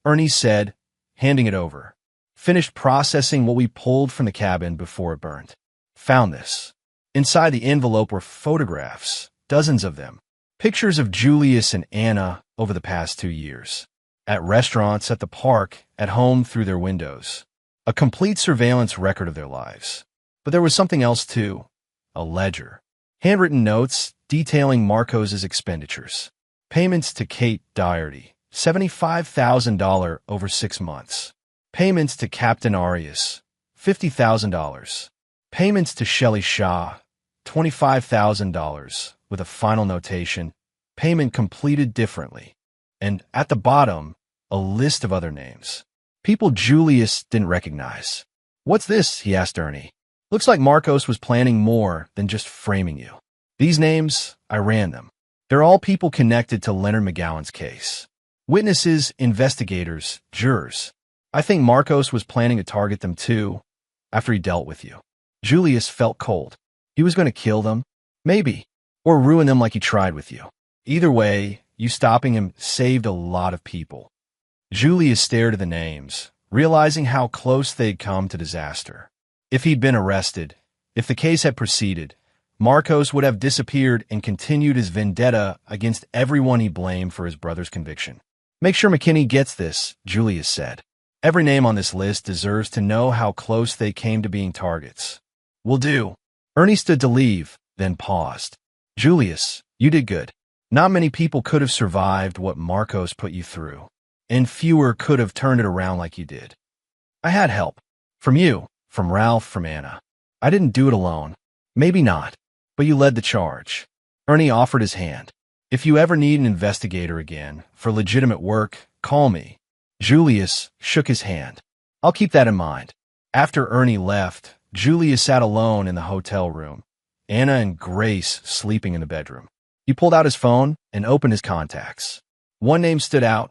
Ernie said, handing it over. Finished processing what we pulled from the cabin before it burned. Found this. Inside the envelope were photographs, dozens of them. Pictures of Julius and Anna over the past 2 years. At restaurants, at the park, at home through their windows. A complete surveillance record of their lives. But there was something else too. A ledger. Handwritten notes detailing Marcos's expenditures. Payments to Kate Doherty, $75,000 over 6 months. Payments to Captain Arias, $50,000. Payments to Shelley Shaw, $25,000, with a final notation, payment completed differently. And at the bottom, a list of other names. People Julius didn't recognize. What's this? He asked Ernie. Looks like Marcos was planning more than just framing you. These names, I ran them. They're all people connected to Leonard McGowan's case. Witnesses, investigators, jurors. I think Marcos was planning to target them too, after he dealt with you. Julius felt cold. He was going to kill them, maybe, or ruin them like he tried with you. Either way, you stopping him saved a lot of people. Julius stared at the names, realizing how close they'd come to disaster. If he'd been arrested, if the case had proceeded, Marcos would have disappeared and continued his vendetta against everyone he blamed for his brother's conviction. Make sure McKinney gets this, Julius said. Every name on this list deserves to know how close they came to being targets. Will do. Ernie stood to leave, then paused. Julius, you did good. Not many people could have survived what Marcos put you through, and fewer could have turned it around like you did. I had help. From you, from Ralph, from Anna. I didn't do it alone. Maybe not, but you led the charge. Ernie offered his hand. If you ever need an investigator again, for legitimate work, call me. Julius shook his hand. I'll keep that in mind. After Ernie left, Julius sat alone in the hotel room, Anna and Grace sleeping in the bedroom. He pulled out his phone and opened his contacts. One name stood out,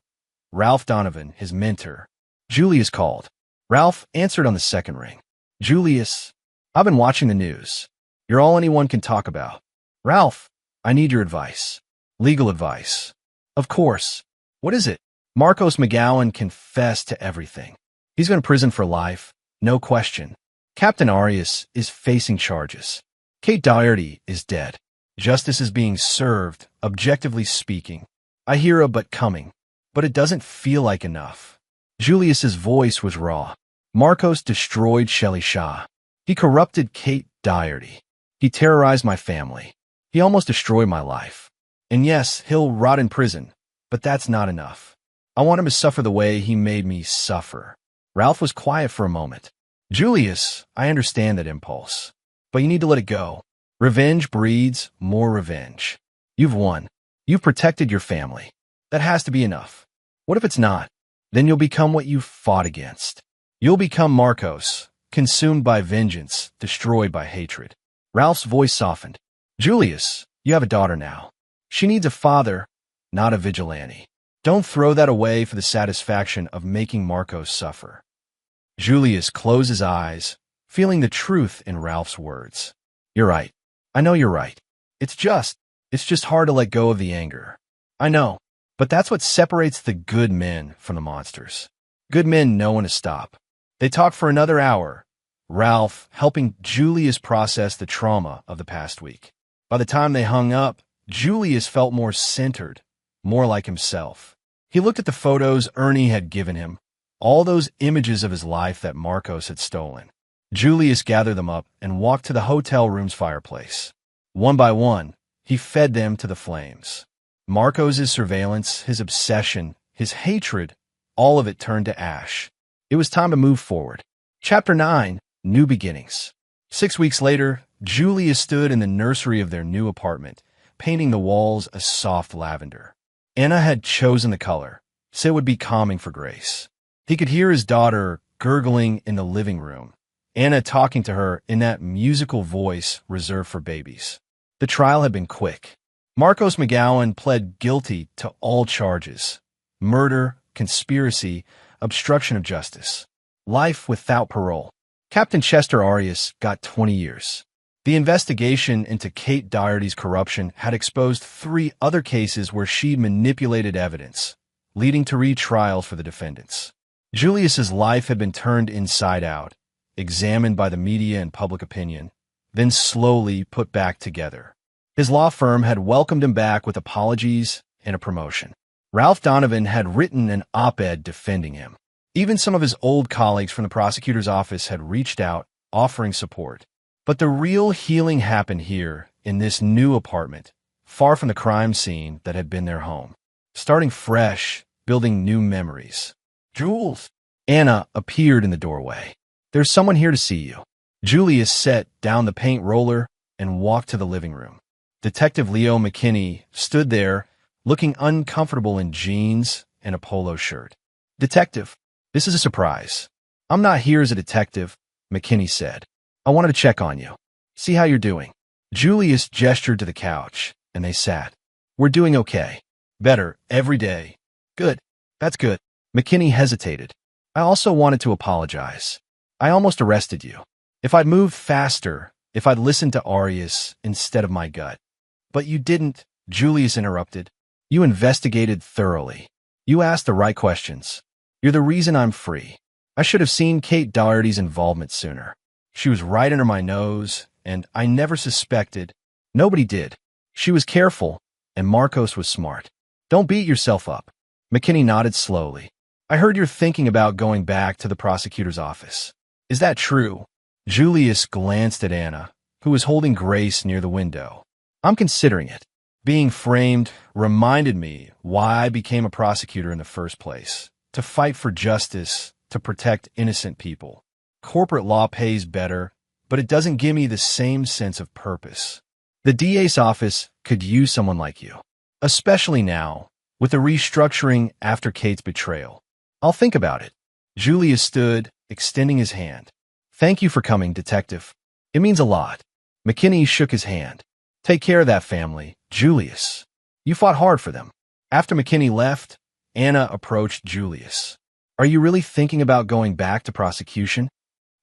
Ralph Donovan, his mentor. Julius called. Ralph answered on the second ring. Julius, I've been watching the news. You're all anyone can talk about. Ralph, I need your advice. Legal advice. Of course. What is it? Marcos McGowan confessed to everything. He's been in prison for life, no question. Captain Arias is facing charges. Kate Doherty is dead. Justice is being served, objectively speaking. I hear a but coming, but it doesn't feel like enough. Julius's voice was raw. Marcos destroyed Shelley Shaw. He corrupted Kate Doherty. He terrorized my family. He almost destroyed my life. And yes, he'll rot in prison, but that's not enough. I want him to suffer the way he made me suffer. Ralph was quiet for a moment. Julius, I understand that impulse, but you need to let it go. Revenge breeds more revenge. You've won. You've protected your family. That has to be enough. What if it's not? Then you'll become what you fought against. You'll become Marcos, consumed by vengeance, destroyed by hatred. Ralph's voice softened. Julius, you have a daughter now. She needs a father, not a vigilante. Don't throw that away for the satisfaction of making Marcos suffer. Julius closed his eyes, feeling the truth in Ralph's words. You're right. I know you're right. It's just hard to let go of the anger. I know, but that's what separates the good men from the monsters. Good men know when to stop. They talked for another hour, Ralph helping Julius process the trauma of the past week. By the time they hung up, Julius felt more centered, more like himself. He looked at the photos Ernie had given him, all those images of his life that Marcos had stolen. Julius gathered them up and walked to the hotel room's fireplace. One by one, He fed them to the flames. Marcos's surveillance, his obsession, his hatred, all of it turned to ash. It was time to move forward. Chapter 9, New Beginnings. 6 weeks later, Julia stood in the nursery of their new apartment, painting the walls a soft lavender. Anna had chosen the color, so it would be calming for Grace. He could hear his daughter gurgling in the living room, Anna talking to her in that musical voice reserved for babies. The trial had been quick. Marcos McGowan pled guilty to all charges: murder, conspiracy, obstruction of justice. Life without parole. Captain Chester Arias got 20 years. The investigation into Kate Doherty's corruption had exposed 3 other cases where she manipulated evidence, leading to retrials for the defendants. Julius's life had been turned inside out, examined by the media and public opinion, then slowly put back together. His law firm had welcomed him back with apologies and a promotion. Ralph Donovan had written an op-ed defending him. Even some of his old colleagues from the prosecutor's office had reached out, offering support. But the real healing happened here, in this new apartment, far from the crime scene that had been their home. Starting fresh, building new memories. Jules! Anna appeared in the doorway. There's someone here to see you. Julius set down the paint roller and walked to the living room. Detective Leo McKinney stood there, looking uncomfortable in jeans and a polo shirt. Detective, this is a surprise. I'm not here as a detective, McKinney said. I wanted to check on you, see how you're doing. Julius gestured to the couch, and they sat. We're doing okay. Better, every day. Good. That's good. McKinney hesitated. I also wanted to apologize. I almost arrested you. If I'd moved faster, if I'd listened to Arias instead of my gut. But you didn't, Julius interrupted. You investigated thoroughly. You asked the right questions. You're the reason I'm free. I should have seen Kate Doherty's involvement sooner. She was right under my nose, and I never suspected. Nobody did. She was careful, and Marcos was smart. Don't beat yourself up. McKinney nodded slowly. I heard you're thinking about going back to the prosecutor's office. Is that true? Julius glanced at Anna, who was holding Grace near the window. I'm considering it. Being framed reminded me why I became a prosecutor in the first place. To fight for justice, to protect innocent people. Corporate law pays better, but it doesn't give me the same sense of purpose. The DA's office could use someone like you, especially now, with the restructuring after Kate's betrayal. I'll think about it. Julius stood, extending his hand. Thank you for coming, Detective. It means a lot. McKinney shook his hand. Take care of that family, Julius. You fought hard for them. After McKinney left, Anna approached Julius. Are you really thinking about going back to prosecution?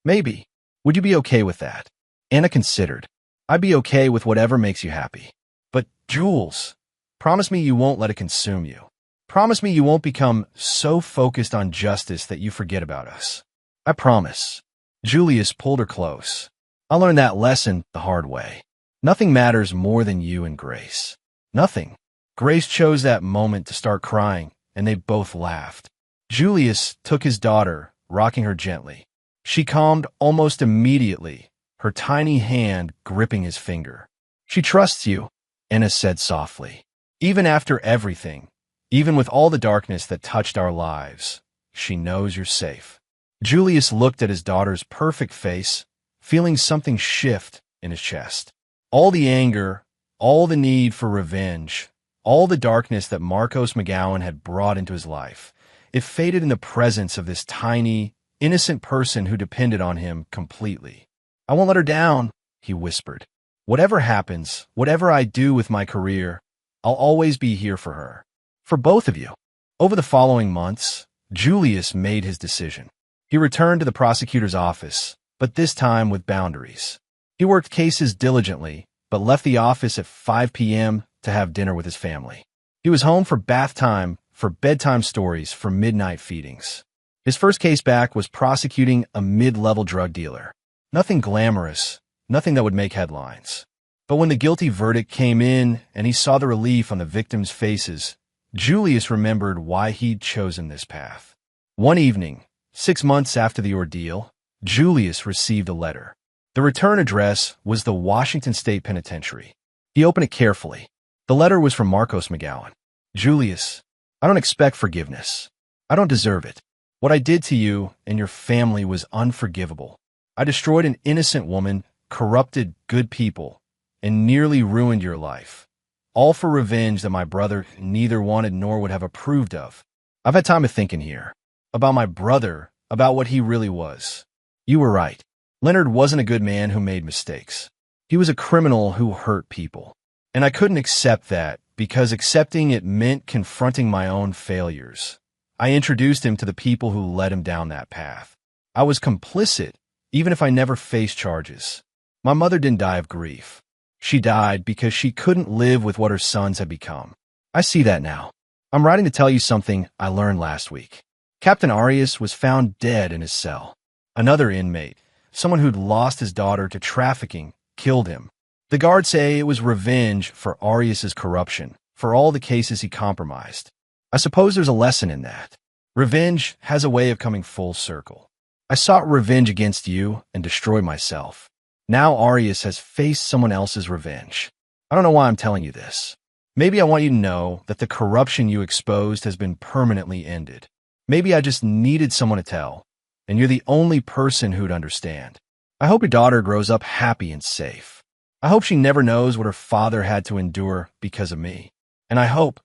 Maybe. Would you be okay with that? Anna considered. I'd be okay with whatever makes you happy. But, Jules, promise me you won't let it consume you. Promise me you won't become so focused on justice that you forget about us. I promise. Julius pulled her close. I learned that lesson the hard way. Nothing matters more than you and Grace. Nothing. Grace chose that moment to start crying, and they both laughed. Julius took his daughter, rocking her gently. She calmed almost immediately, her tiny hand gripping his finger. She trusts you, Anna said softly. Even after everything, even with all the darkness that touched our lives, she knows you're safe. Julius looked at his daughter's perfect face, feeling something shift in his chest. All the anger, all the need for revenge, all the darkness that Marcos McGowan had brought into his life, it faded in the presence of this tiny, innocent person who depended on him completely. I won't let her down, he whispered. Whatever happens, whatever I do with my career, I'll always be here for her. For both of you. Over the following months, Julius made his decision. He returned to the prosecutor's office, but this time with boundaries. He worked cases diligently, but left the office at 5 p.m. to have dinner with his family. He was home for bath time, for bedtime stories, for midnight feedings. His first case back was prosecuting a mid-level drug dealer. Nothing glamorous, nothing that would make headlines. But when the guilty verdict came in and he saw the relief on the victims' faces, Julius remembered why he'd chosen this path. One evening, 6 months after the ordeal, Julius received a letter. The return address was the Washington State Penitentiary. He opened it carefully. The letter was from Marcos McGowan. Julius, I don't expect forgiveness. I don't deserve it. What I did to you and your family was unforgivable. I destroyed an innocent woman, corrupted good people, and nearly ruined your life. All for revenge that my brother neither wanted nor would have approved of. I've had time to think in here. About my brother, about what he really was. You were right. Leonard wasn't a good man who made mistakes. He was a criminal who hurt people. And I couldn't accept that, because accepting it meant confronting my own failures. I introduced him to the people who led him down that path. I was complicit, even if I never faced charges. My mother didn't die of grief. She died because she couldn't live with what her sons had become. I see that now. I'm writing to tell you something I learned last week. Captain Arias was found dead in his cell. Another inmate, someone who'd lost his daughter to trafficking, killed him. The guards say it was revenge for Arias's corruption, for all the cases he compromised. I suppose there's a lesson in that. Revenge has a way of coming full circle. I sought revenge against you and destroyed myself. Now Arias has faced someone else's revenge. I don't know why I'm telling you this. Maybe I want you to know that the corruption you exposed has been permanently ended. Maybe I just needed someone to tell, and you're the only person who'd understand. I hope your daughter grows up happy and safe. I hope she never knows what her father had to endure because of me. And I hope,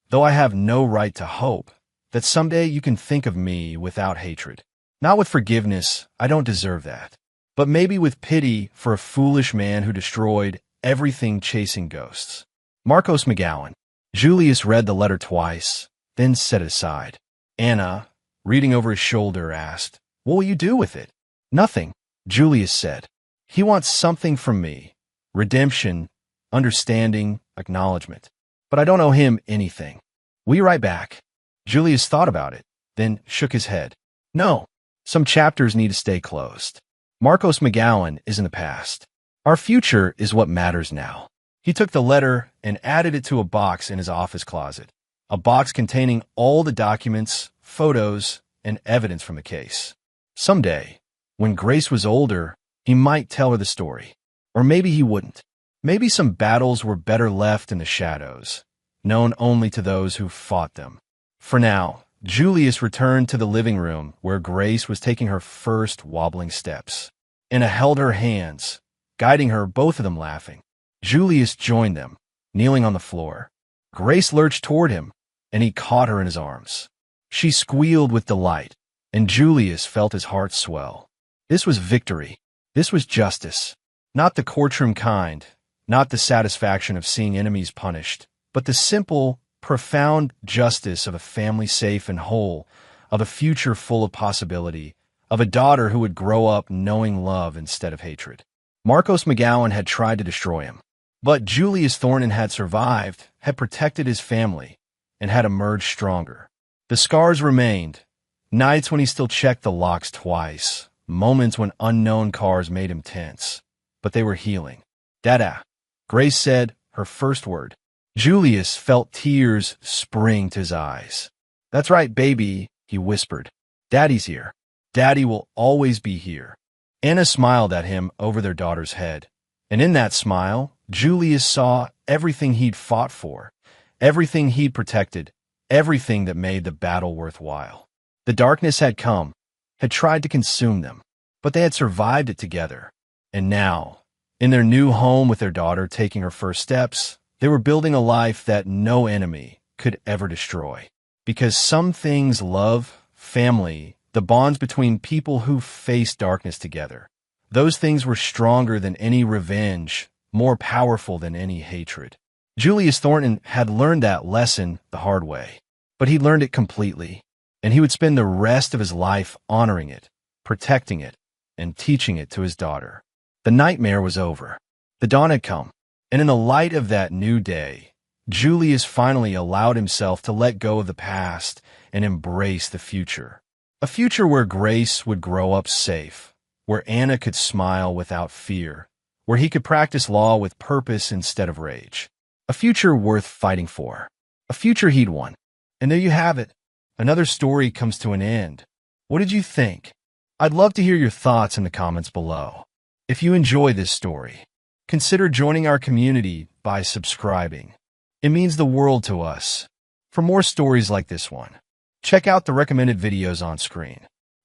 though I have no right to hope, that someday you can think of me without hatred. Not with forgiveness, I don't deserve that. But maybe with pity for a foolish man who destroyed everything chasing ghosts. Marcos McGowan. Julius read the letter twice, then set it aside. Anna, reading over his shoulder, asked, "What will you do with it?" "Nothing," Julius said. "He wants something from me. Redemption, understanding, acknowledgement. But I don't owe him anything. Will you write back?" Julius thought about it, then shook his head. "No, some chapters need to stay closed. Marcos McGowan is in the past. Our future is what matters now." He took the letter and added it to a box in his office closet, a box containing all the documents, photos, and evidence from the case. Someday, when Grace was older, he might tell her the story. Or maybe he wouldn't. Maybe some battles were better left in the shadows, known only to those who fought them. For now, Julius returned to the living room where Grace was taking her first wobbling steps. Anna held her hands, guiding her, both of them laughing. Julius joined them, kneeling on the floor. Grace lurched toward him, and he caught her in his arms. She squealed with delight, and Julius felt his heart swell. This was victory. This was justice. Not the courtroom kind, not the satisfaction of seeing enemies punished, but the simple, profound justice of a family safe and whole, of a future full of possibility, of a daughter who would grow up knowing love instead of hatred. Marcos McGowan had tried to destroy him, but Julius Thornton had survived, had protected his family, and had emerged stronger. The scars remained, nights when he still checked the locks twice, moments when unknown cars made him tense, but they were healing. "Dada," Grace said, her first word. Julius felt tears spring to his eyes. "That's right, baby," he whispered. "Daddy's here. Daddy will always be here." Anna smiled at him over their daughter's head, and in that smile, Julius saw everything he'd fought for, everything he'd protected, everything that made the battle worthwhile. The darkness had come, had tried to consume them, but they had survived it together. And now, in their new home with their daughter taking her first steps, they were building a life that no enemy could ever destroy. Because some things, love, family, the bonds between people who face darkness together, those things were stronger than any revenge, more powerful than any hatred. Julius Thornton had learned that lesson the hard way, but he learned it completely, and he would spend the rest of his life honoring it, protecting it, and teaching it to his daughter. The nightmare was over. The dawn had come, and in the light of that new day, Julius finally allowed himself to let go of the past and embrace the future. A future where Grace would grow up safe, where Anna could smile without fear, where he could practice law with purpose instead of rage. A future worth fighting for. A future he'd won. And there you have it. Another story comes to an end. What did you think? I'd love to hear your thoughts in the comments below. If you enjoy this story, consider joining our community by subscribing. It means the world to us. For more stories like this one, check out the recommended videos on screen.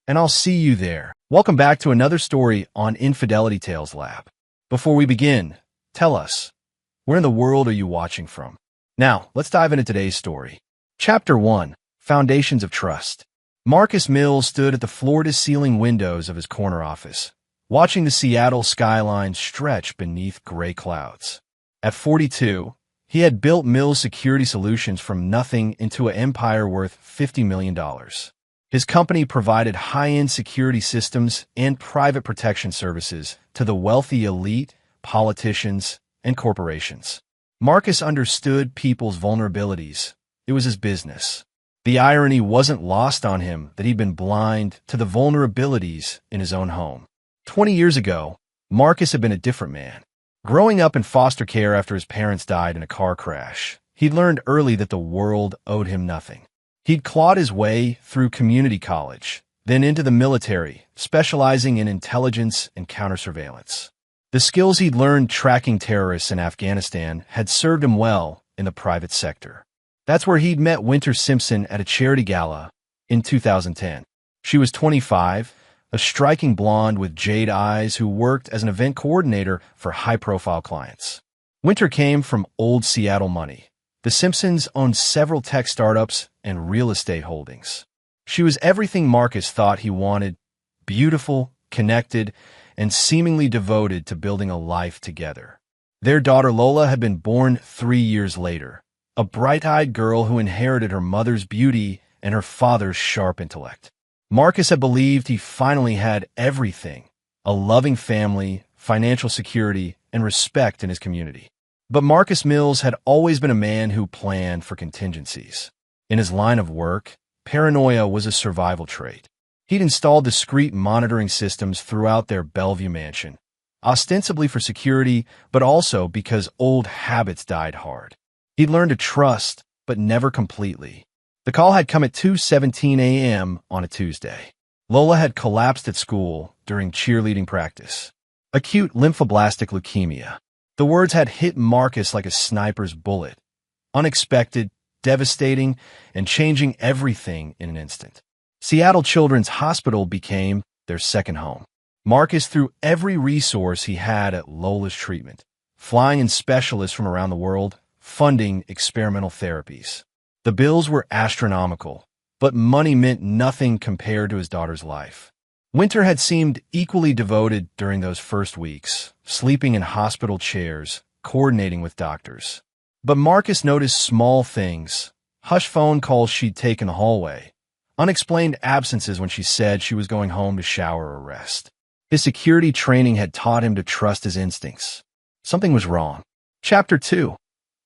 And I'll see you there. Welcome back to another story on Infidelity Tales Lab. Before we begin, tell us, where in the world are you watching from? Now, let's dive into today's story. Chapter 1, Foundations of Trust. Marcus Mills stood at the floor-to-ceiling windows of his corner office, watching the Seattle skyline stretch beneath gray clouds. At 42, he had built Mills Security Solutions from nothing into an empire worth $50 million. His company provided high-end security systems and private protection services to the wealthy elite, politicians, and corporations. Marcus understood people's vulnerabilities. It was his business. The irony wasn't lost on him that he'd been blind to the vulnerabilities in his own home. 20 years ago, Marcus had been a different man. Growing up in foster care after his parents died in a car crash, he'd learned early that the world owed him nothing. He'd clawed his way through community college, then into the military, specializing in intelligence and counter-surveillance. The skills he'd learned tracking terrorists in Afghanistan had served him well in the private sector. That's where he'd met Winter Simpson at a charity gala in 2010. She was 25, a striking blonde with jade eyes who worked as an event coordinator for high-profile clients. Winter came from old Seattle money. The Simpsons owned several tech startups and real estate holdings. She was everything Marcus thought he wanted: beautiful, connected, and seemingly devoted to building a life together. Their daughter Lola had been born 3 years later, a bright-eyed girl who inherited her mother's beauty and her father's sharp intellect. Marcus had believed he finally had everything: a loving family, financial security, and respect in his community. But Marcus Mills had always been a man who planned for contingencies. In his line of work, paranoia was a survival trait. He'd installed discreet monitoring systems throughout their Bellevue mansion, ostensibly for security, but also because old habits died hard. He'd learned to trust, but never completely. The call had come at 2:17 a.m. on a Tuesday. Lola had collapsed at school during cheerleading practice. Acute lymphoblastic leukemia. The words had hit Marcus like a sniper's bullet. Unexpected, devastating, and changing everything in an instant. Seattle Children's Hospital became their second home. Marcus threw every resource he had at Lola's treatment, flying in specialists from around the world, funding experimental therapies. The bills were astronomical, but money meant nothing compared to his daughter's life. Winter had seemed equally devoted during those first weeks, sleeping in hospital chairs, coordinating with doctors. But Marcus noticed small things: hush phone calls she'd take in the hallway, unexplained absences when she said she was going home to shower or rest. His security training had taught him to trust his instincts. Something was wrong. Chapter 2,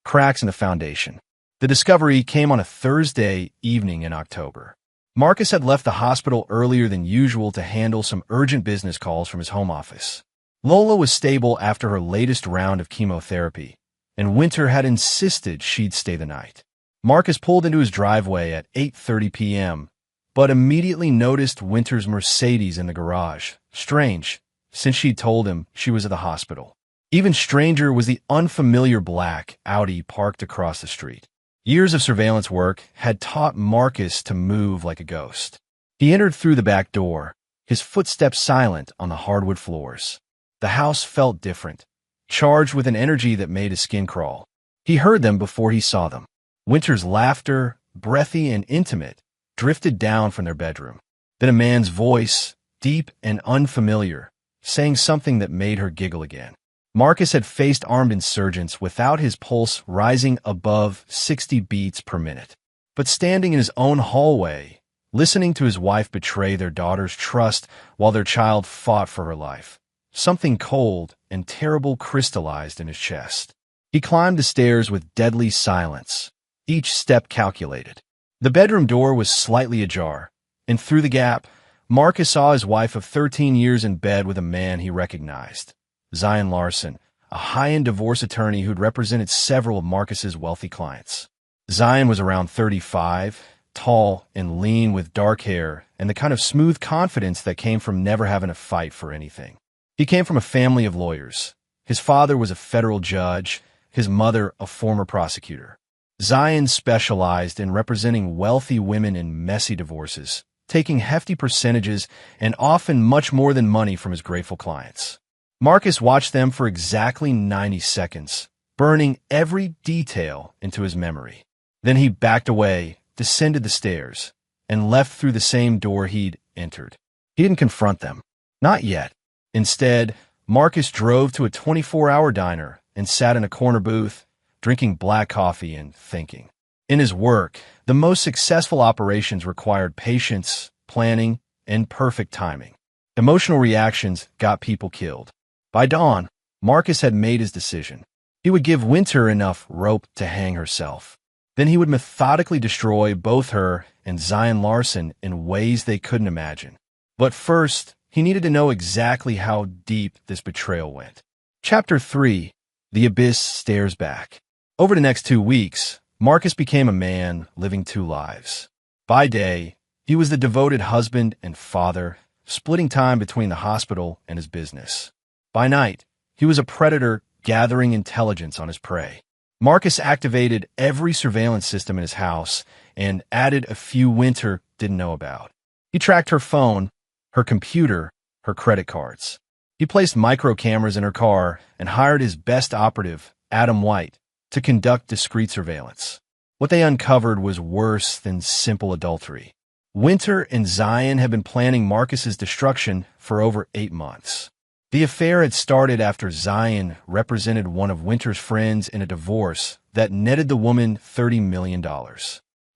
Cracks in the Foundation. The discovery came on a Thursday evening in October. Marcus had left the hospital earlier than usual to handle some urgent business calls from his home office. Lola was stable after her latest round of chemotherapy, and Winter had insisted she'd stay the night. Marcus pulled into his driveway at 8:30 p.m., but immediately noticed Winter's Mercedes in the garage. Strange, since she'd told him she was at the hospital. Even stranger was the unfamiliar black Audi parked across the street. Years of surveillance work had taught Marcus to move like a ghost. He entered through the back door, his footsteps silent on the hardwood floors. The house felt different, charged with an energy that made his skin crawl. He heard them before he saw them. Winter's laughter, breathy and intimate, drifted down from their bedroom. Then a man's voice, deep and unfamiliar, saying something that made her giggle again. Marcus had faced armed insurgents without his pulse rising above 60 beats per minute. But standing in his own hallway, listening to his wife betray their daughter's trust while their child fought for her life, something cold and terrible crystallized in his chest. He climbed the stairs with deadly silence, each step calculated. The bedroom door was slightly ajar, and through the gap, Marcus saw his wife of 13 years in bed with a man he recognized. Zion Larson, a high-end divorce attorney who'd represented several of Marcus's wealthy clients. Zion was around 35, tall and lean with dark hair and the kind of smooth confidence that came from never having to fight for anything. He came from a family of lawyers. His father was a federal judge, his mother a former prosecutor. Zion specialized in representing wealthy women in messy divorces, taking hefty percentages and often much more than money from his grateful clients. Marcus watched them for exactly 90 seconds, burning every detail into his memory. Then he backed away, descended the stairs, and left through the same door he'd entered. He didn't confront them. Not yet. Instead, Marcus drove to a 24-hour diner and sat in a corner booth, drinking black coffee and thinking. In his work, the most successful operations required patience, planning, and perfect timing. Emotional reactions got people killed. By dawn, Marcus had made his decision. He would give Winter enough rope to hang herself. Then he would methodically destroy both her and Zion Larson in ways they couldn't imagine. But first, he needed to know exactly how deep this betrayal went. Chapter 3. The Abyss Stares Back. Over the next 2 weeks, Marcus became a man living two lives. By day, he was the devoted husband and father, splitting time between the hospital and his business. By night, he was a predator gathering intelligence on his prey. Marcus activated every surveillance system in his house and added a few Winter didn't know about. He tracked her phone, her computer, her credit cards. He placed micro cameras in her car and hired his best operative, Adam White, to conduct discreet surveillance. What they uncovered was worse than simple adultery. Winter and Zion had been planning Marcus's destruction for over 8 months. The affair had started after Zion represented one of Winter's friends in a divorce that netted the woman $30 million.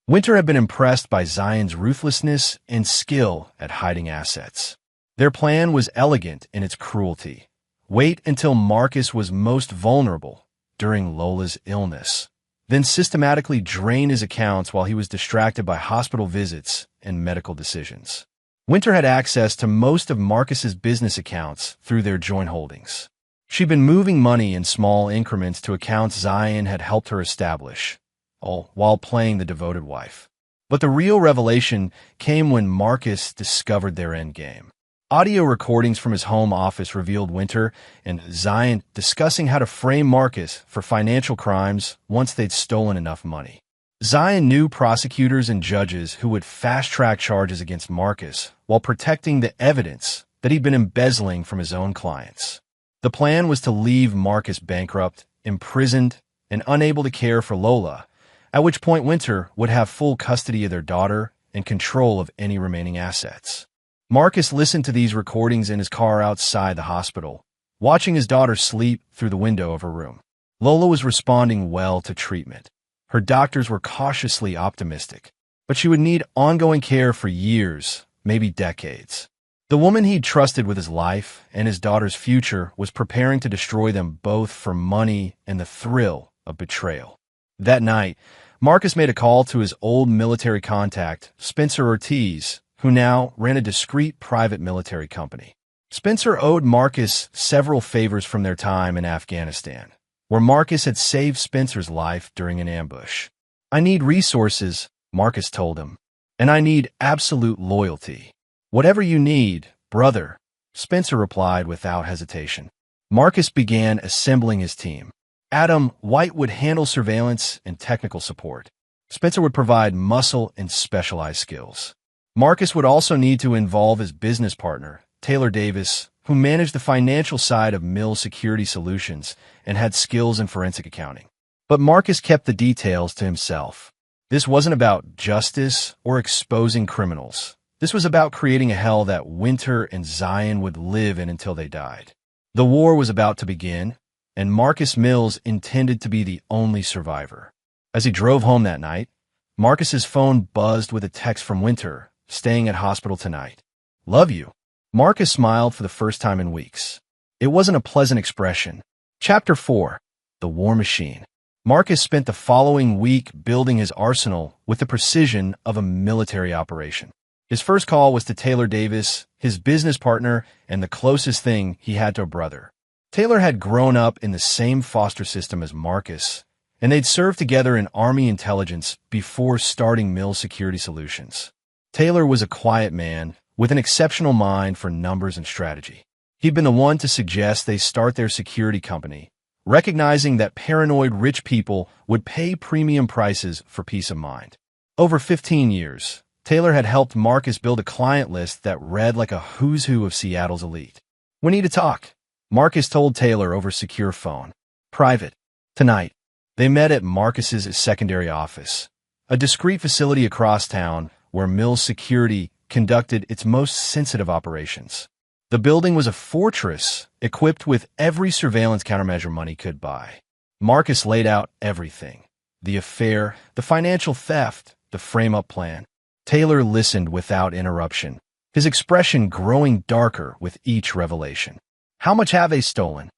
Winter had been impressed by Zion's ruthlessness and skill at hiding assets. Their plan was elegant in its cruelty. Wait until Marcus was most vulnerable, during Lola's illness, then systematically drain his accounts while he was distracted by hospital visits and medical decisions. Winter had access to most of Marcus's business accounts through their joint holdings. She'd been moving money in small increments to accounts Zion had helped her establish, all while playing the devoted wife. But the real revelation came when Marcus discovered their endgame. Audio recordings from his home office revealed Winter and Zion discussing how to frame Marcus for financial crimes once they'd stolen enough money. Zion knew prosecutors and judges who would fast-track charges against Marcus while protecting the evidence that he'd been embezzling from his own clients. The plan was to leave Marcus bankrupt, imprisoned, and unable to care for Lola, at which point Winter would have full custody of their daughter and control of any remaining assets. Marcus listened to these recordings in his car outside the hospital, watching his daughter sleep through the window of her room. Lola was responding well to treatment. Her doctors were cautiously optimistic, but she would need ongoing care for years, maybe decades. The woman he'd trusted with his life and his daughter's future was preparing to destroy them both for money and the thrill of betrayal. That night, Marcus made a call to his old military contact, Spencer Ortiz, who now ran a discreet private military company. Spencer owed Marcus several favors from their time in Afghanistan, where Marcus had saved Spencer's life during an ambush. "I need resources," Marcus told him, "and I need absolute loyalty." "Whatever you need, brother," Spencer replied without hesitation. Marcus began assembling his team. Adam White would handle surveillance and technical support. Spencer would provide muscle and specialized skills. Marcus would also need to involve his business partner, Taylor Davis, who managed the financial side of Mill Security Solutions and had skills in forensic accounting. But Marcus kept the details to himself. This wasn't about justice or exposing criminals. This was about creating a hell that Winter and Zion would live in until they died. The war was about to begin, and Marcus Mills intended to be the only survivor. As he drove home that night, Marcus's phone buzzed with a text from Winter, staying at hospital tonight. "Love you." Marcus smiled for the first time in weeks. It wasn't a pleasant expression. Chapter 4. The War Machine. Marcus spent the following week building his arsenal with the precision of a military operation. His first call was to Taylor Davis, his business partner, and the closest thing he had to a brother. Taylor had grown up in the same foster system as Marcus, and they'd served together in Army intelligence before starting Mill Security Solutions. Taylor was a quiet man with an exceptional mind for numbers and strategy. He'd been the one to suggest they start their security company, recognizing that paranoid rich people would pay premium prices for peace of mind. Over 15 years, Taylor had helped Marcus build a client list that read like a who's who of Seattle's elite. "We need to talk," Marcus told Taylor over secure phone. "Private. Tonight." They met at Marcus's secondary office, a discreet facility across town where Mills Security conducted its most sensitive operations. The building was a fortress equipped with every surveillance countermeasure money could buy. Marcus laid out everything: the affair, the financial theft, the frame-up plan. Taylor listened without interruption, his expression growing darker with each revelation. "How much have they stolen?"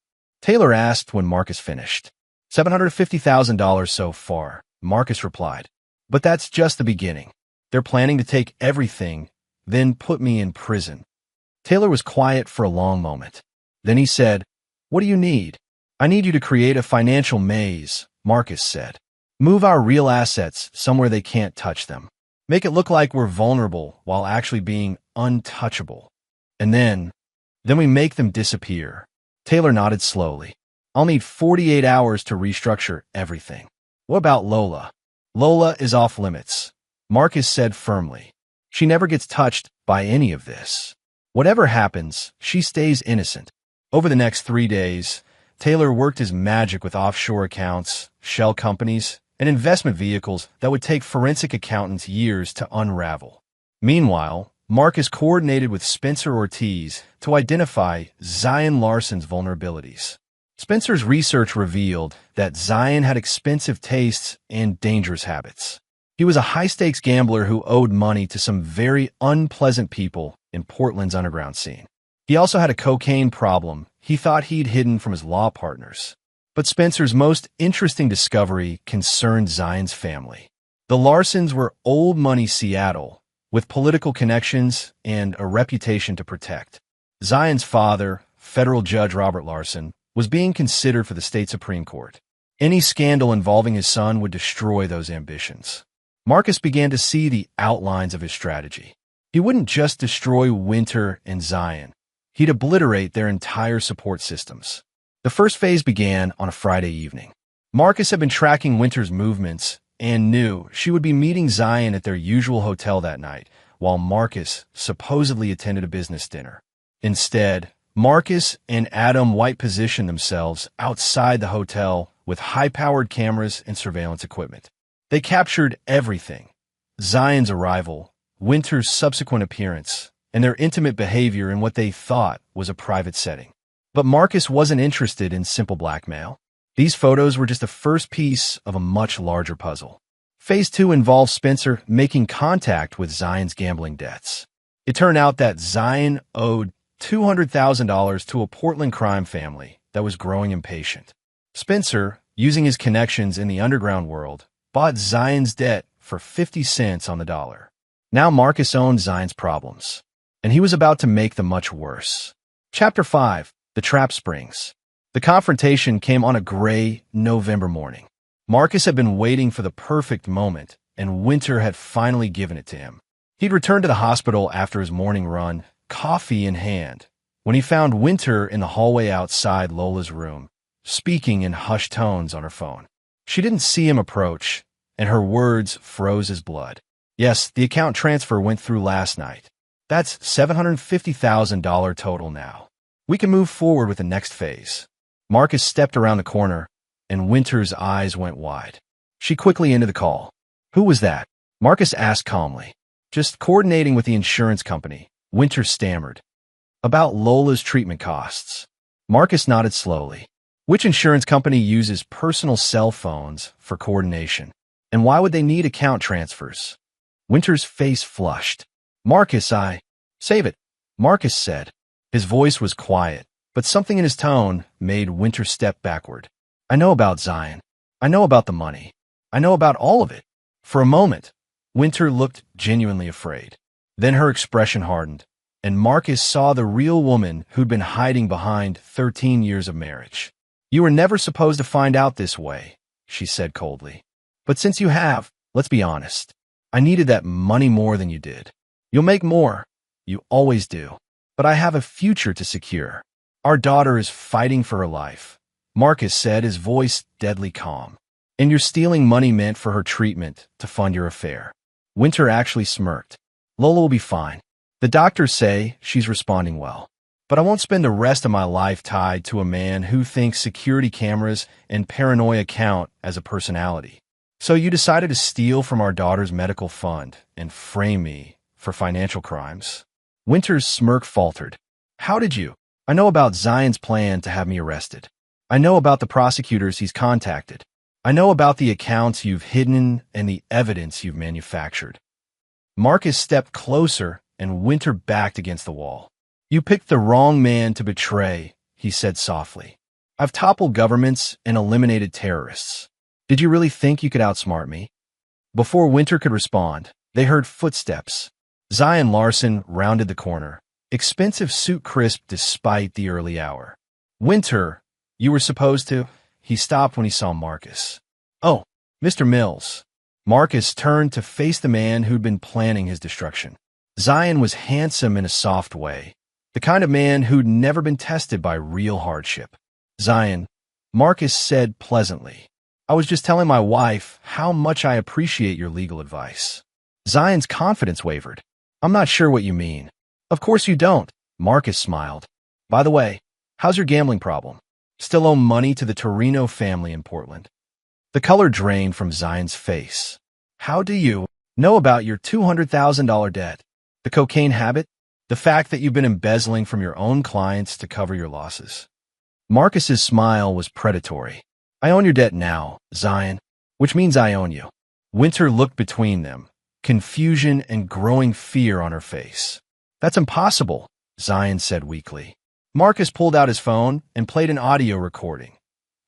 Taylor asked when Marcus finished. $750,000 so far, Marcus replied. "But that's just the beginning. They're planning to take everything, then put me in prison." Taylor was quiet for a long moment. Then he said, "What do you need?" "I need you to create a financial maze," Marcus said. "Move our real assets somewhere they can't touch them. Make it look like we're vulnerable while actually being untouchable. And then we make them disappear." Taylor nodded slowly. "I'll need 48 hours to restructure everything." "What about Lola?" "Lola is off limits," Marcus said firmly. "She never gets touched by any of this. Whatever happens, she stays innocent." Over the next 3 days, Taylor worked his magic with offshore accounts, shell companies, and investment vehicles that would take forensic accountants years to unravel. Meanwhile, Marcus coordinated with Spencer Ortiz to identify Zion Larson's vulnerabilities. Spencer's research revealed that Zion had expensive tastes and dangerous habits. He was a high-stakes gambler who owed money to some very unpleasant people in Portland's underground scene. He also had a cocaine problem he thought he'd hidden from his law partners. But Spencer's most interesting discovery concerned Zion's family. The Larsons were old money Seattle, with political connections and a reputation to protect. Zion's father, federal judge Robert Larson, was being considered for the state Supreme Court. Any scandal involving his son would destroy those ambitions. Marcus began to see the outlines of his strategy. He wouldn't just destroy Winter and Zion. He'd obliterate their entire support systems. The first phase began on a Friday evening. Marcus had been tracking Winter's movements and knew she would be meeting Zion at their usual hotel that night, while Marcus supposedly attended a business dinner. Instead, Marcus and Adam White positioned themselves outside the hotel with high-powered cameras and surveillance equipment. They captured everything: Zion's arrival, Winter's subsequent appearance, and their intimate behavior in what they thought was a private setting. But Marcus wasn't interested in simple blackmail. These photos were just the first piece of a much larger puzzle. Phase 2 involved Spencer making contact with Zion's gambling debts. It turned out that Zion owed $200,000 to a Portland crime family that was growing impatient. Spencer, using his connections in the underground world, bought Zion's debt for 50 cents on the dollar. Now Marcus owned Zion's problems, and he was about to make them much worse. Chapter 5. The Trap Springs. The confrontation came on a gray November morning. Marcus had been waiting for the perfect moment, and Winter had finally given it to him. He'd returned to the hospital after his morning run, coffee in hand, when he found Winter in the hallway outside Lola's room, speaking in hushed tones on her phone. She didn't see him approach, and her words froze his blood. "Yes, the account transfer went through last night. That's $750,000 total now. We can move forward with the next phase." Marcus stepped around the corner, and Winter's eyes went wide. She quickly ended the call. "Who was that?" Marcus asked calmly. "Just coordinating with the insurance company," Winter stammered. "About Lola's treatment costs." Marcus nodded slowly. "Which insurance company uses personal cell phones for coordination? And why would they need account transfers?" Winter's face flushed. "Marcus, Save it," Marcus said. His voice was quiet, but something in his tone made Winter step backward. "I know about Zion. I know about the money. I know about all of it." For a moment, Winter looked genuinely afraid. Then her expression hardened, and Marcus saw the real woman who'd been hiding behind 13 years of marriage. "You were never supposed to find out this way," she said coldly. "But since you have, let's be honest. I needed that money more than you did. You'll make more. You always do. But I have a future to secure." Our daughter is fighting for her life, Marcus said, his voice deadly calm. And you're stealing money meant for her treatment to fund your affair. Winter actually smirked. Lola will be fine. The doctors say she's responding well. But I won't spend the rest of my life tied to a man who thinks security cameras and paranoia count as a personality. So you decided to steal from our daughter's medical fund and frame me for financial crimes? Winter's smirk faltered. How did you? I know about Zion's plan to have me arrested. I know about the prosecutors he's contacted. I know about the accounts you've hidden and the evidence you've manufactured. Marcus stepped closer and Winter backed against the wall. You picked the wrong man to betray, he said softly. I've toppled governments and eliminated terrorists. Did you really think you could outsmart me? Before Winter could respond, they heard footsteps. Zion Larson rounded the corner, expensive suit crisp despite the early hour. Winter, you were supposed to... He stopped when he saw Marcus. Oh, Mr. Mills. Marcus turned to face the man who'd been planning his destruction. Zion was handsome in a soft way, the kind of man who'd never been tested by real hardship. Zion, Marcus said pleasantly, I was just telling my wife how much I appreciate your legal advice. Zion's confidence wavered. I'm not sure what you mean. Of course you don't, Marcus smiled. By the way, how's your gambling problem? Still owe money to the Torino family in Portland. The color drained from Zion's face. How do you know about your $200,000 debt? The cocaine habit? The fact that you've been embezzling from your own clients to cover your losses? Marcus's smile was predatory. I own your debt now, Zion, which means I own you. Winter looked between them, confusion and growing fear on her face. That's impossible, Zion said weakly. Marcus pulled out his phone and played an audio recording.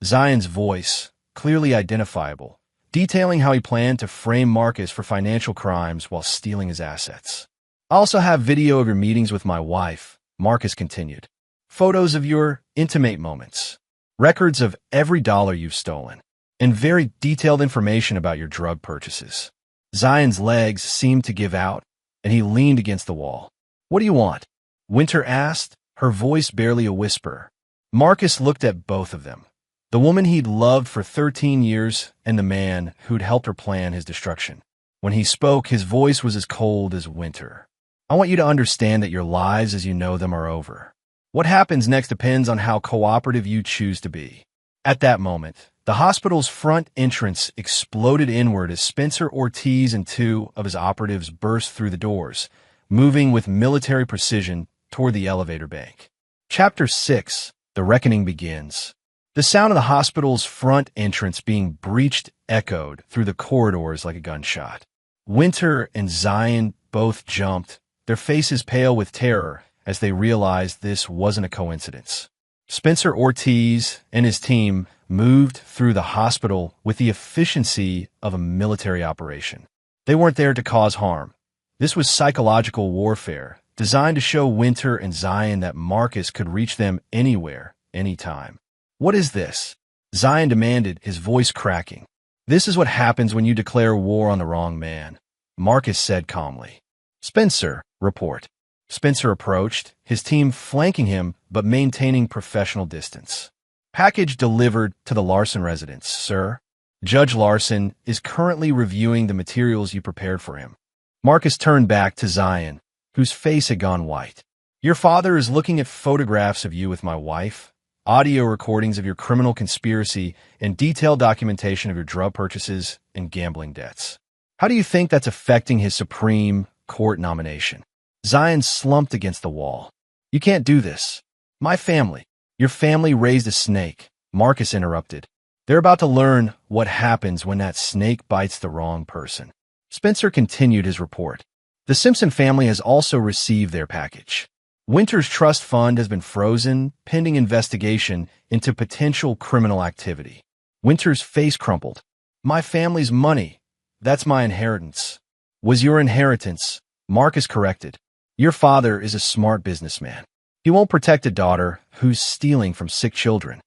Zion's voice, clearly identifiable, detailing how he planned to frame Marcus for financial crimes while stealing his assets. I also have video of your meetings with my wife, Marcus continued. Photos of your intimate moments, records of every dollar you've stolen, and very detailed information about your drug purchases. Zion's legs seemed to give out, and he leaned against the wall. What do you want? Winter asked, her voice barely a whisper. Marcus looked at both of them, the woman he'd loved for 13 years and the man who'd helped her plan his destruction. When he spoke, his voice was as cold as winter. I want you to understand that your lives as you know them are over. What happens next depends on how cooperative you choose to be. At that moment, the hospital's front entrance exploded inward as Spencer Ortiz and two of his operatives burst through the doors, moving with military precision toward the elevator bank. Chapter 6. The Reckoning begins. The sound of the hospital's front entrance being breached echoed through the corridors like a gunshot. Winter and Zion both jumped, their faces pale with terror as they realized this wasn't a coincidence. Spencer Ortiz and his team moved through the hospital with the efficiency of a military operation. They weren't there to cause harm. This was psychological warfare, designed to show Winter and Zion that Marcus could reach them anywhere, anytime. What is this? Zion demanded, his voice cracking. This is what happens when you declare war on the wrong man, Marcus said calmly. Spencer, report. Spencer approached, his team flanking him but maintaining professional distance. Package delivered to the Larson residence, sir. Judge Larson is currently reviewing the materials you prepared for him. Marcus turned back to Zion, whose face had gone white. Your father is looking at photographs of you with my wife, audio recordings of your criminal conspiracy, and detailed documentation of your drug purchases and gambling debts. How do you think that's affecting his Supreme Court nomination? Zion slumped against the wall. You can't do this. My family. Your family raised a snake, Marcus interrupted. They're about to learn what happens when that snake bites the wrong person. Spencer continued his report. The Simpson family has also received their package. Winter's trust fund has been frozen, pending investigation into potential criminal activity. Winter's face crumpled. My family's money. That's my inheritance. Was your inheritance, Marcus corrected. Your father is a smart businessman. He won't protect a daughter who's stealing from sick children.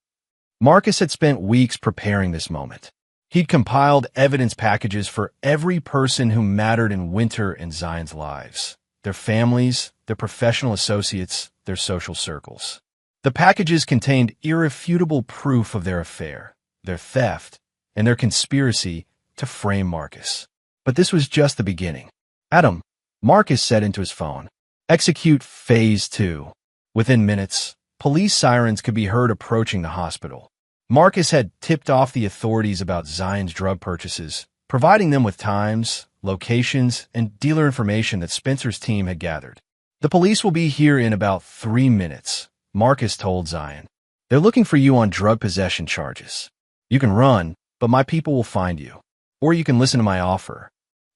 Marcus had spent weeks preparing this moment. He'd compiled evidence packages for every person who mattered in Winter and Zion's lives. Their families, their professional associates, their social circles. The packages contained irrefutable proof of their affair, their theft, and their conspiracy to frame Marcus. But this was just the beginning. Adam, Marcus said into his phone. Execute Phase 2. Within minutes, police sirens could be heard approaching the hospital. Marcus had tipped off the authorities about Zion's drug purchases, providing them with times, locations, and dealer information that Spencer's team had gathered. The police will be here in about 3 minutes, Marcus told Zion. They're looking for you on drug possession charges. You can run, but my people will find you. Or you can listen to my offer.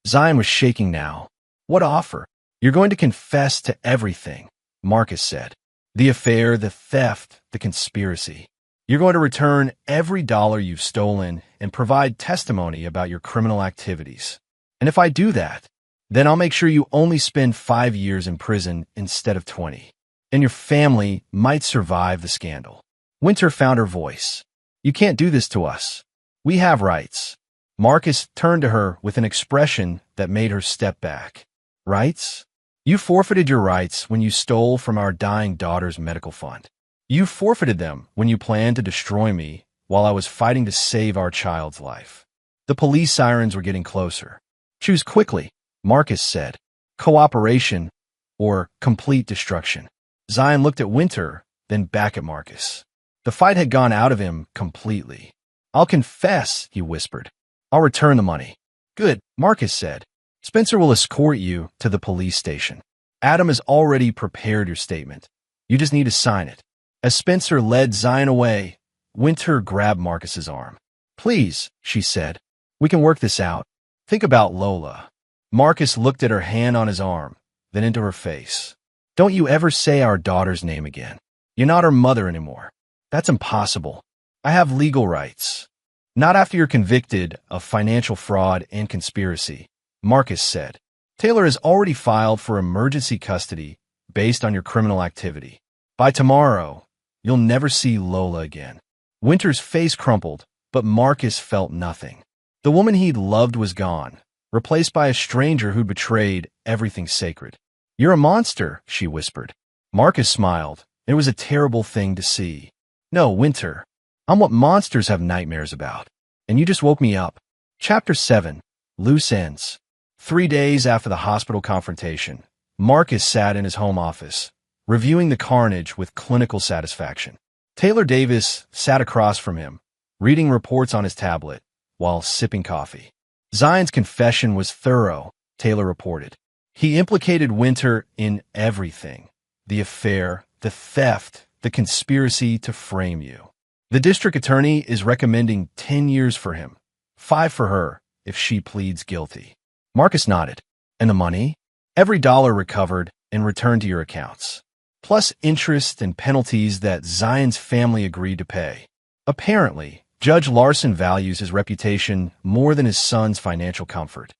Zion was shaking now. What offer? You're going to confess to everything, Marcus said. The affair, the theft, the conspiracy. You're going to return every dollar you've stolen and provide testimony about your criminal activities. And if I do that, then I'll make sure you only spend 5 years in prison instead of 20. And your family might survive the scandal. Winter found her voice. You can't do this to us. We have rights. Marcus turned to her with an expression that made her step back. Rights? You forfeited your rights when you stole from our dying daughter's medical fund. You forfeited them when you planned to destroy me while I was fighting to save our child's life. The police sirens were getting closer. Choose quickly, Marcus said. Cooperation or complete destruction. Zion looked at Winter, then back at Marcus. The fight had gone out of him completely. I'll confess, he whispered. I'll return the money. Good, Marcus said. Spencer will escort you to the police station. Adam has already prepared your statement. You just need to sign it. As Spencer led Zion away, Winter grabbed Marcus's arm. Please, she said. We can work this out. Think about Lola. Marcus looked at her hand on his arm, then into her face. Don't you ever say our daughter's name again. You're not her mother anymore. That's impossible. I have legal rights. Not after you're convicted of financial fraud and conspiracy, Marcus said. Taylor has already filed for emergency custody based on your criminal activity. By tomorrow, you'll never see Lola again. Winter's face crumpled, but Marcus felt nothing. The woman he'd loved was gone, replaced by a stranger who'd betrayed everything sacred. You're a monster, she whispered. Marcus smiled. It was a terrible thing to see. No, Winter. I'm what monsters have nightmares about. And you just woke me up. Chapter 7. Loose Ends. 3 days after the hospital confrontation, Marcus sat in his home office, reviewing the carnage with clinical satisfaction. Taylor Davis sat across from him, reading reports on his tablet while sipping coffee. Zion's confession was thorough, Taylor reported. He implicated Winter in everything. The affair, the theft, the conspiracy to frame you. The district attorney is recommending 10 years for him, 5 for her if she pleads guilty. Marcus nodded. And the money? Every dollar recovered and returned to your accounts, plus interest and penalties that Zion's family agreed to pay. Apparently, Judge Larson values his reputation more than his son's financial comfort.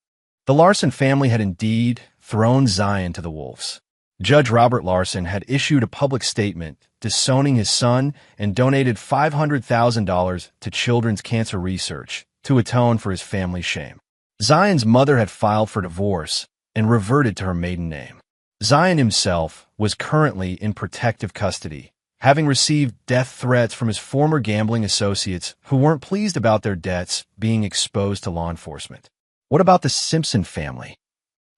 The Larson family had indeed thrown Zion to the wolves. Judge Robert Larson had issued a public statement disowning his son and donated $500,000 to children's cancer research to atone for his family's shame. Zion's mother had filed for divorce and reverted to her maiden name. Zion himself was currently in protective custody, having received death threats from his former gambling associates who weren't pleased about their debts being exposed to law enforcement. What about the Simpson family?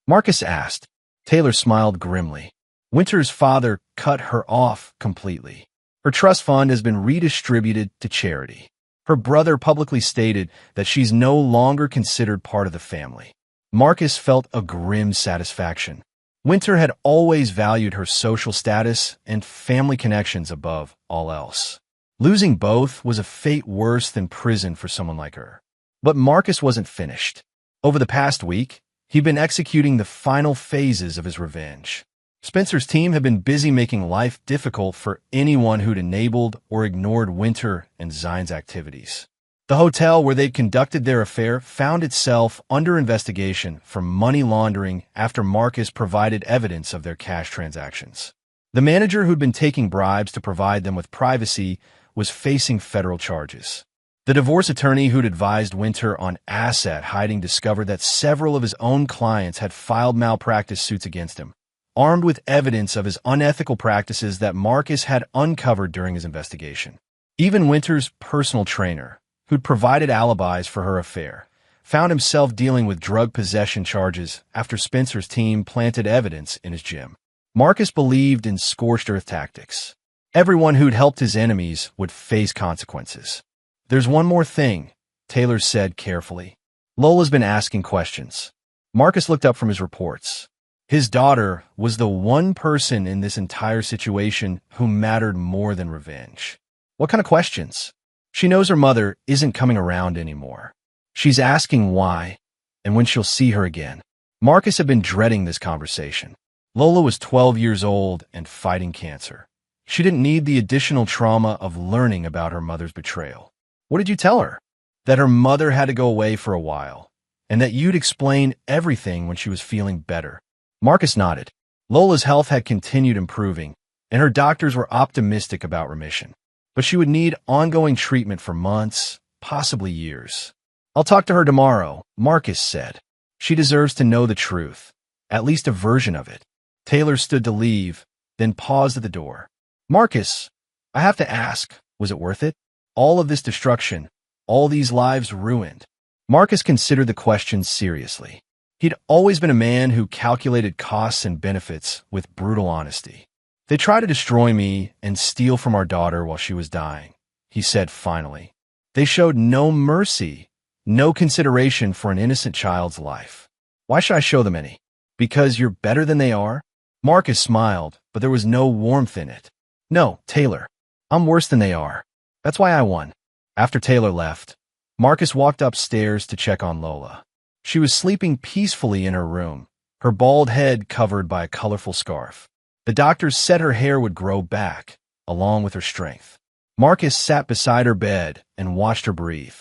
Marcus asked. Taylor smiled grimly. Winter's father cut her off completely. Her trust fund has been redistributed to charity. Her brother publicly stated that she's no longer considered part of the family. Marcus felt a grim satisfaction. Winter had always valued her social status and family connections above all else. Losing both was a fate worse than prison for someone like her. But Marcus wasn't finished. Over the past week, he'd been executing the final phases of his revenge. Spencer's team had been busy making life difficult for anyone who'd enabled or ignored Winter and Zion's activities. The hotel where they'd conducted their affair found itself under investigation for money laundering after Marcus provided evidence of their cash transactions. The manager who'd been taking bribes to provide them with privacy was facing federal charges. The divorce attorney who'd advised Winter on asset hiding discovered that several of his own clients had filed malpractice suits against him, armed with evidence of his unethical practices that Marcus had uncovered during his investigation. Even Winter's personal trainer, who'd provided alibis for her affair, found himself dealing with drug possession charges after Spencer's team planted evidence in his gym. Marcus believed in scorched earth tactics. Everyone who'd helped his enemies would face consequences. "There's one more thing," Taylor said carefully. Lola's been asking questions. Marcus looked up from his reports. His daughter was the one person in this entire situation who mattered more than revenge. "What kind of questions?" "She knows her mother isn't coming around anymore. She's asking why and when she'll see her again." Marcus had been dreading this conversation. Lola was 12 years old and fighting cancer. She didn't need the additional trauma of learning about her mother's betrayal. "What did you tell her?" "That her mother had to go away for a while, and that you'd explain everything when she was feeling better." Marcus nodded. Lola's health had continued improving, and her doctors were optimistic about remission. But she would need ongoing treatment for months, possibly years. "I'll talk to her tomorrow," Marcus said. "She deserves to know the truth, at least a version of it." Taylor stood to leave, then paused at the door. "Marcus, I have to ask, was it worth it? All of this destruction, all these lives ruined?" Marcus considered the question seriously. He'd always been a man who calculated costs and benefits with brutal honesty. "They tried to destroy me and steal from our daughter while she was dying," he said finally. "They showed no mercy, no consideration for an innocent child's life. Why should I show them any? Because you're better than they are?" Marcus smiled, but there was no warmth in it. "No, Taylor, I'm worse than they are. That's why I won." After Taylor left, Marcus walked upstairs to check on Lola. She was sleeping peacefully in her room, her bald head covered by a colorful scarf. The doctors said her hair would grow back, along with her strength. Marcus sat beside her bed and watched her breathe.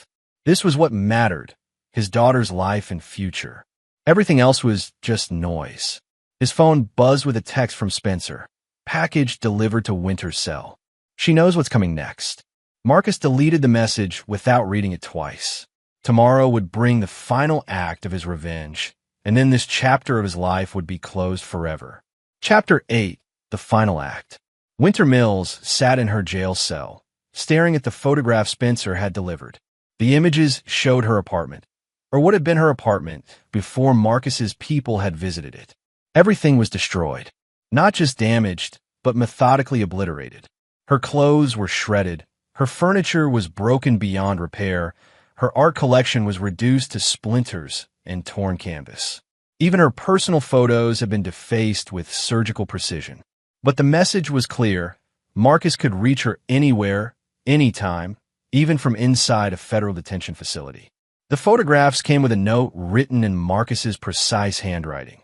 This was what mattered, his daughter's life and future. Everything else was just noise. His phone buzzed with a text from Spencer. "Package delivered to Winter's cell. She knows what's coming next." Marcus deleted the message without reading it twice. Tomorrow would bring the final act of his revenge, and then this chapter of his life would be closed forever. Chapter 8, the final act. Winter Mills sat in her jail cell, staring at the photograph Spencer had delivered. The images showed her apartment, or what had been her apartment before Marcus's people had visited it. Everything was destroyed, not just damaged, but methodically obliterated. Her clothes were shredded, her furniture was broken beyond repair, her art collection was reduced to splinters and torn canvas. Even her personal photos had been defaced with surgical precision. But the message was clear. Marcus could reach her anywhere, anytime, even from inside a federal detention facility. The photographs came with a note written in Marcus's precise handwriting.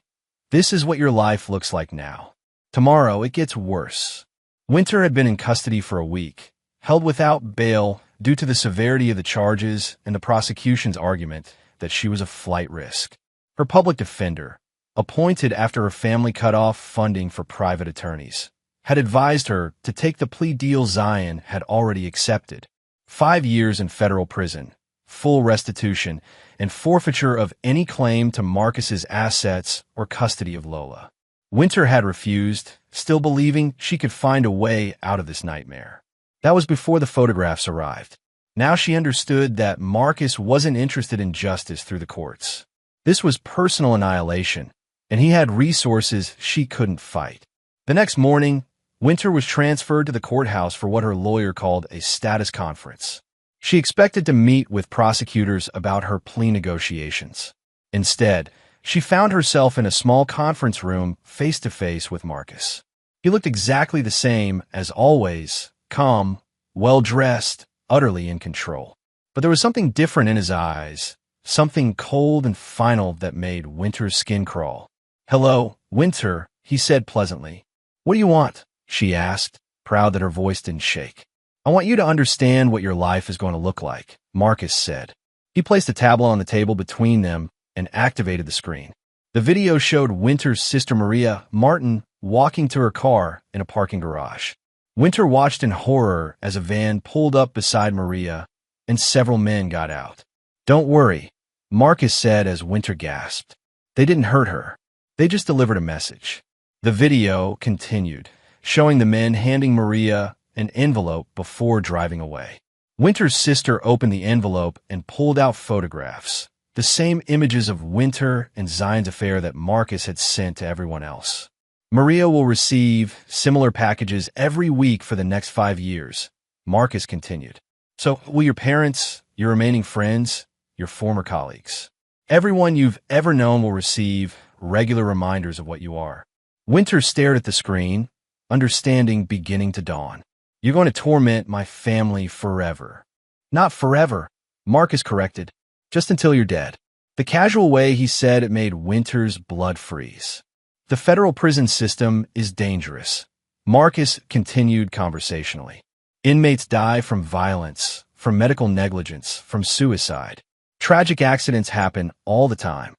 "This is what your life looks like now. Tomorrow it gets worse." Winter had been in custody for a week, held without bail due to the severity of the charges and the prosecution's argument that she was a flight risk. Her public defender, appointed after her family cut off funding for private attorneys, had advised her to take the plea deal Zion had already accepted: 5 years in federal prison, full restitution, and forfeiture of any claim to Marcus's assets or custody of Lola. Winter had refused, still believing she could find a way out of this nightmare. That was before the photographs arrived. Now she understood that Marcus wasn't interested in justice through the courts. This was personal annihilation, and he had resources she couldn't fight. The next morning, Winter was transferred to the courthouse for what her lawyer called a status conference. She expected to meet with prosecutors about her plea negotiations. Instead, she found herself in a small conference room face-to-face with Marcus. He looked exactly the same as always, calm, well-dressed, utterly in control. But there was something different in his eyes, something cold and final that made Winter's skin crawl. "Hello, Winter," he said pleasantly. "What do you want?" she asked, proud that her voice didn't shake. "I want you to understand what your life is going to look like," Marcus said. He placed a tablet on the table between them and activated the screen. The video showed Winter's sister Maria Martin walking to her car in a parking garage. Winter watched in horror as a van pulled up beside Maria and several men got out. "Don't worry," Marcus said as Winter gasped. "They didn't hurt her. They just delivered a message." The video continued, showing the men handing Maria an envelope before driving away. Winter's sister opened the envelope and pulled out photographs, the same images of Winter and Zion's affair that Marcus had sent to everyone else. Maria will receive similar packages every week for the next 5 years, Marcus continued. So will your parents, your remaining friends, your former colleagues, everyone you've ever known will receive regular reminders of what you are. Winter stared at the screen, understanding beginning to dawn. You're going to torment my family forever. Not forever, Marcus corrected. Just until you're dead. The casual way he said it made Winter's blood freeze. The federal prison system is dangerous. Marcus continued conversationally. Inmates die from violence, from medical negligence, from suicide. Tragic accidents happen all the time.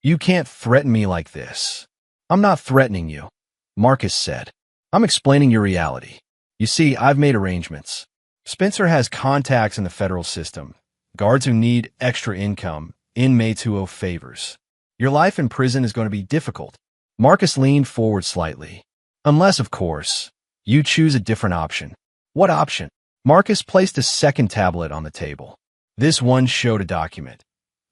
You can't threaten me like this. I'm not threatening you, Marcus said. I'm explaining your reality. You see, I've made arrangements. Spencer has contacts in the federal system, guards who need extra income, inmates who owe favors. Your life in prison is going to be difficult. Marcus leaned forward slightly. Unless, of course, you choose a different option. What option? Marcus placed a second tablet on the table. This one showed a document,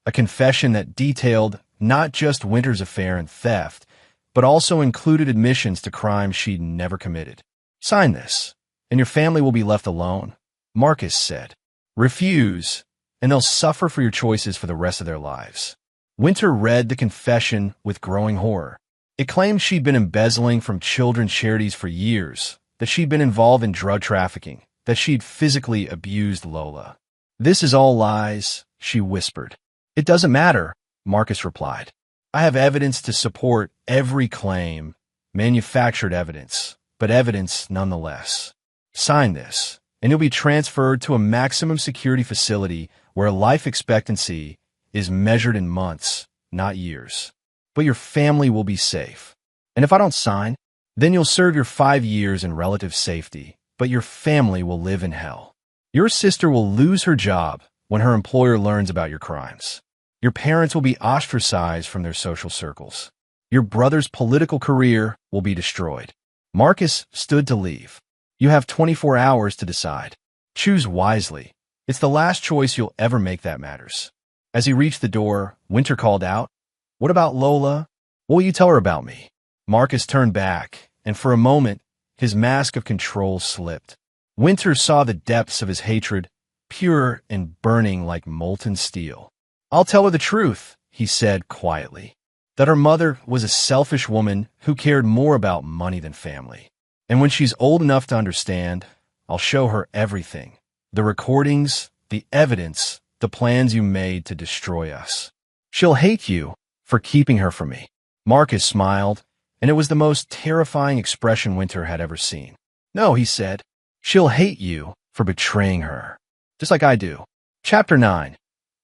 a confession that detailed not just Winter's affair and theft, but also included admissions to crimes she'd never committed. Sign this, and your family will be left alone, Marcus said. Refuse, and they'll suffer for your choices for the rest of their lives. Winter read the confession with growing horror. It claimed she'd been embezzling from children's charities for years, that she'd been involved in drug trafficking, that she'd physically abused Lola. This is all lies, she whispered. It doesn't matter, Marcus replied. I have evidence to support every claim, manufactured evidence, but evidence nonetheless. Sign this, and you'll be transferred to a maximum security facility where life expectancy is measured in months, not years. But your family will be safe. And if I don't sign, then you'll serve your 5 years in relative safety, but your family will live in hell. Your sister will lose her job when her employer learns about your crimes. Your parents will be ostracized from their social circles. Your brother's political career will be destroyed. Marcus stood to leave. You have 24 hours to decide. Choose wisely. It's the last choice you'll ever make that matters. As he reached the door, Winter called out, What about Lola? What will you tell her about me? Marcus turned back, and for a moment, his mask of control slipped. Winter saw the depths of his hatred, pure and burning like molten steel. I'll tell her the truth, he said quietly, that her mother was a selfish woman who cared more about money than family. And when she's old enough to understand, I'll show her everything. The recordings, the evidence, the plans you made to destroy us. She'll hate you for keeping her from me. Marcus smiled, and it was the most terrifying expression Winter had ever seen. No, he said, she'll hate you for betraying her, just like I do. Chapter 9.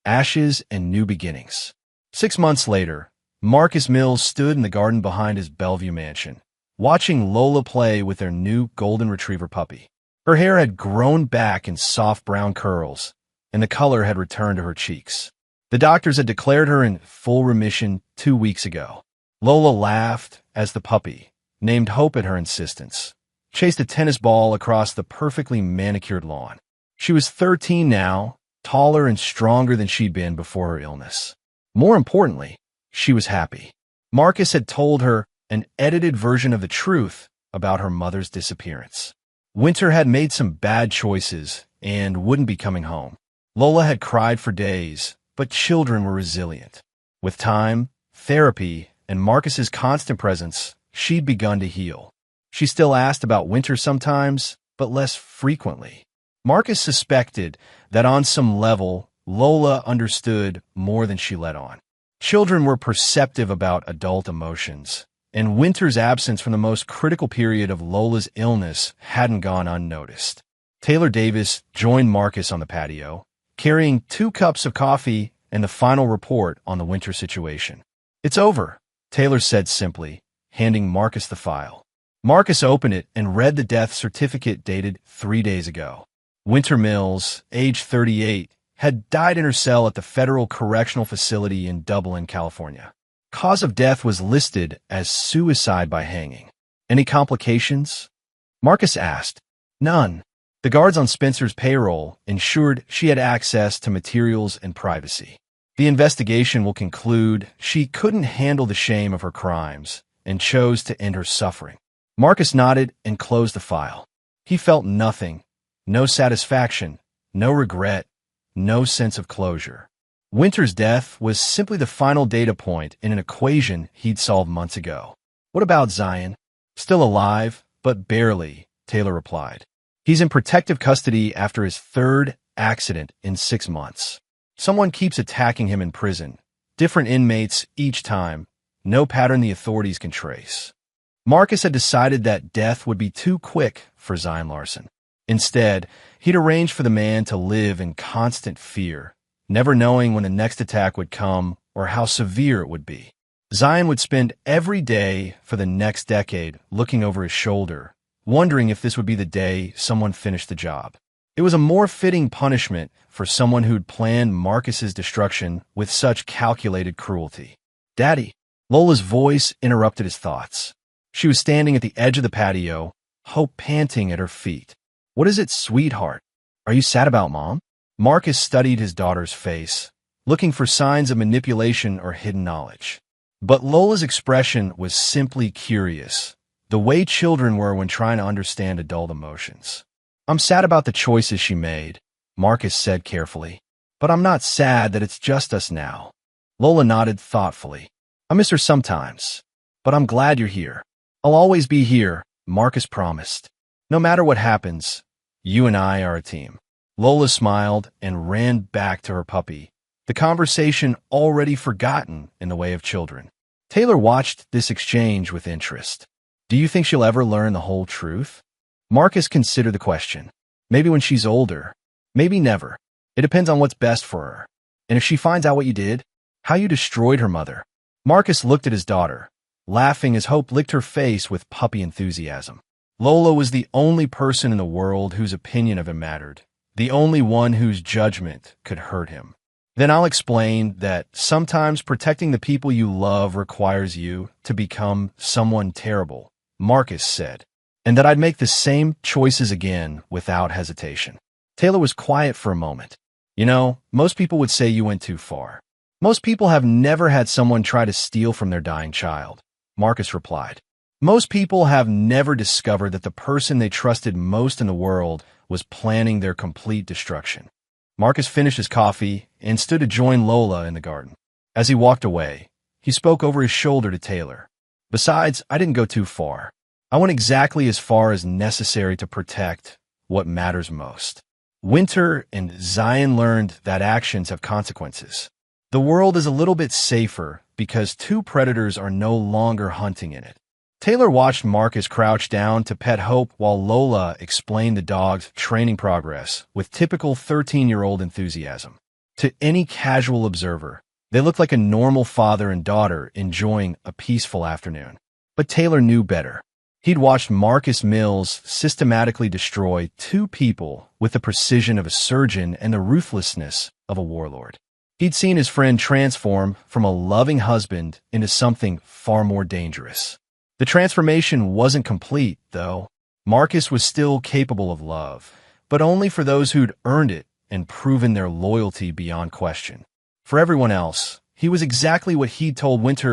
Ashes and New Beginnings. 6 months later, Marcus Mills stood in the garden behind his Bellevue mansion, watching Lola play with their new golden retriever puppy. Her hair had grown back in soft brown curls, and the color had returned to her cheeks. The doctors had declared her in full remission 2 weeks ago. Lola laughed as the puppy, named Hope at her insistence, chased a tennis ball across the perfectly manicured lawn. She was 13 now, taller and stronger than she'd been before her illness. More importantly, she was happy. Marcus had told her an edited version of the truth about her mother's disappearance. Winter had made some bad choices and wouldn't be coming home. Lola had cried for days, but children were resilient. With time, therapy, and Marcus's constant presence, she'd begun to heal. She still asked about Winter sometimes, but less frequently. Marcus suspected that on some level, Lola understood more than she let on. Children were perceptive about adult emotions, and Winter's absence from the most critical period of Lola's illness hadn't gone unnoticed. Taylor Davis joined Marcus on the patio, carrying 2 cups of coffee and the final report on the Winter situation. It's over, Taylor said simply, handing Marcus the file. Marcus opened it and read the death certificate dated 3 days ago. Winter Mills, age 38, had died in her cell at the Federal Correctional Facility in Dublin, California. Cause of death was listed as suicide by hanging. Any complications? Marcus asked. None. The guards on Spencer's payroll ensured she had access to materials and privacy. The investigation will conclude she couldn't handle the shame of her crimes and chose to end her suffering. Marcus nodded and closed the file. He felt nothing, no satisfaction, no regret, no sense of closure. Winter's death was simply the final data point in an equation he'd solved months ago. What about Zion? Still alive, but barely, Taylor replied. He's in protective custody after his third accident in 6 months. Someone keeps attacking him in prison. Different inmates each time. No pattern the authorities can trace. Marcus had decided that death would be too quick for Zion Larson. Instead, he'd arranged for the man to live in constant fear, never knowing when the next attack would come or how severe it would be. Zion would spend every day for the next decade looking over his shoulder, wondering if this would be the day someone finished the job. It was a more fitting punishment for someone who'd planned Marcus's destruction with such calculated cruelty. Daddy, Lola's voice interrupted his thoughts. She was standing at the edge of the patio, hope panting at her feet. What is it, sweetheart? Are you sad about Mom? Marcus studied his daughter's face, looking for signs of manipulation or hidden knowledge. But Lola's expression was simply curious, the way children were when trying to understand adult emotions. I'm sad about the choices she made, Marcus said carefully. But I'm not sad that it's just us now. Lola nodded thoughtfully. I miss her sometimes, but I'm glad you're here. I'll always be here, Marcus promised. No matter what happens, you and I are a team. Lola smiled and ran back to her puppy, the conversation already forgotten in the way of children. Taylor watched this exchange with interest. Do you think she'll ever learn the whole truth? Marcus considered the question. Maybe when she's older. Maybe never. It depends on what's best for her. And if she finds out what you did, how you destroyed her mother. Marcus looked at his daughter, laughing as hope licked her face with puppy enthusiasm. Lola was the only person in the world whose opinion of him mattered, the only one whose judgment could hurt him. Then I'll explain that sometimes protecting the people you love requires you to become someone terrible, Marcus said, and that I'd make the same choices again without hesitation. Taylor was quiet for a moment. You know, most people would say you went too far. Most people have never had someone try to steal from their dying child, Marcus replied. Most people have never discovered that the person they trusted most in the world was planning their complete destruction. Marcus finished his coffee and stood to join Lola in the garden. As he walked away, he spoke over his shoulder to Taylor. Besides, I didn't go too far. I went exactly as far as necessary to protect what matters most. Winter and Zion learned that actions have consequences. The world is a little bit safer because two predators are no longer hunting in it. Taylor watched Marcus crouch down to pet Hope while Lola explained the dog's training progress with typical 13-year-old enthusiasm. To any casual observer, they looked like a normal father and daughter enjoying a peaceful afternoon. But Taylor knew better. He'd watched Marcus Mills systematically destroy two people with the precision of a surgeon and the ruthlessness of a warlord. He'd seen his friend transform from a loving husband into something far more dangerous. The transformation wasn't complete, though. Marcus was still capable of love, but only for those who'd earned it and proven their loyalty beyond question. For everyone else, he was exactly what he'd told Winter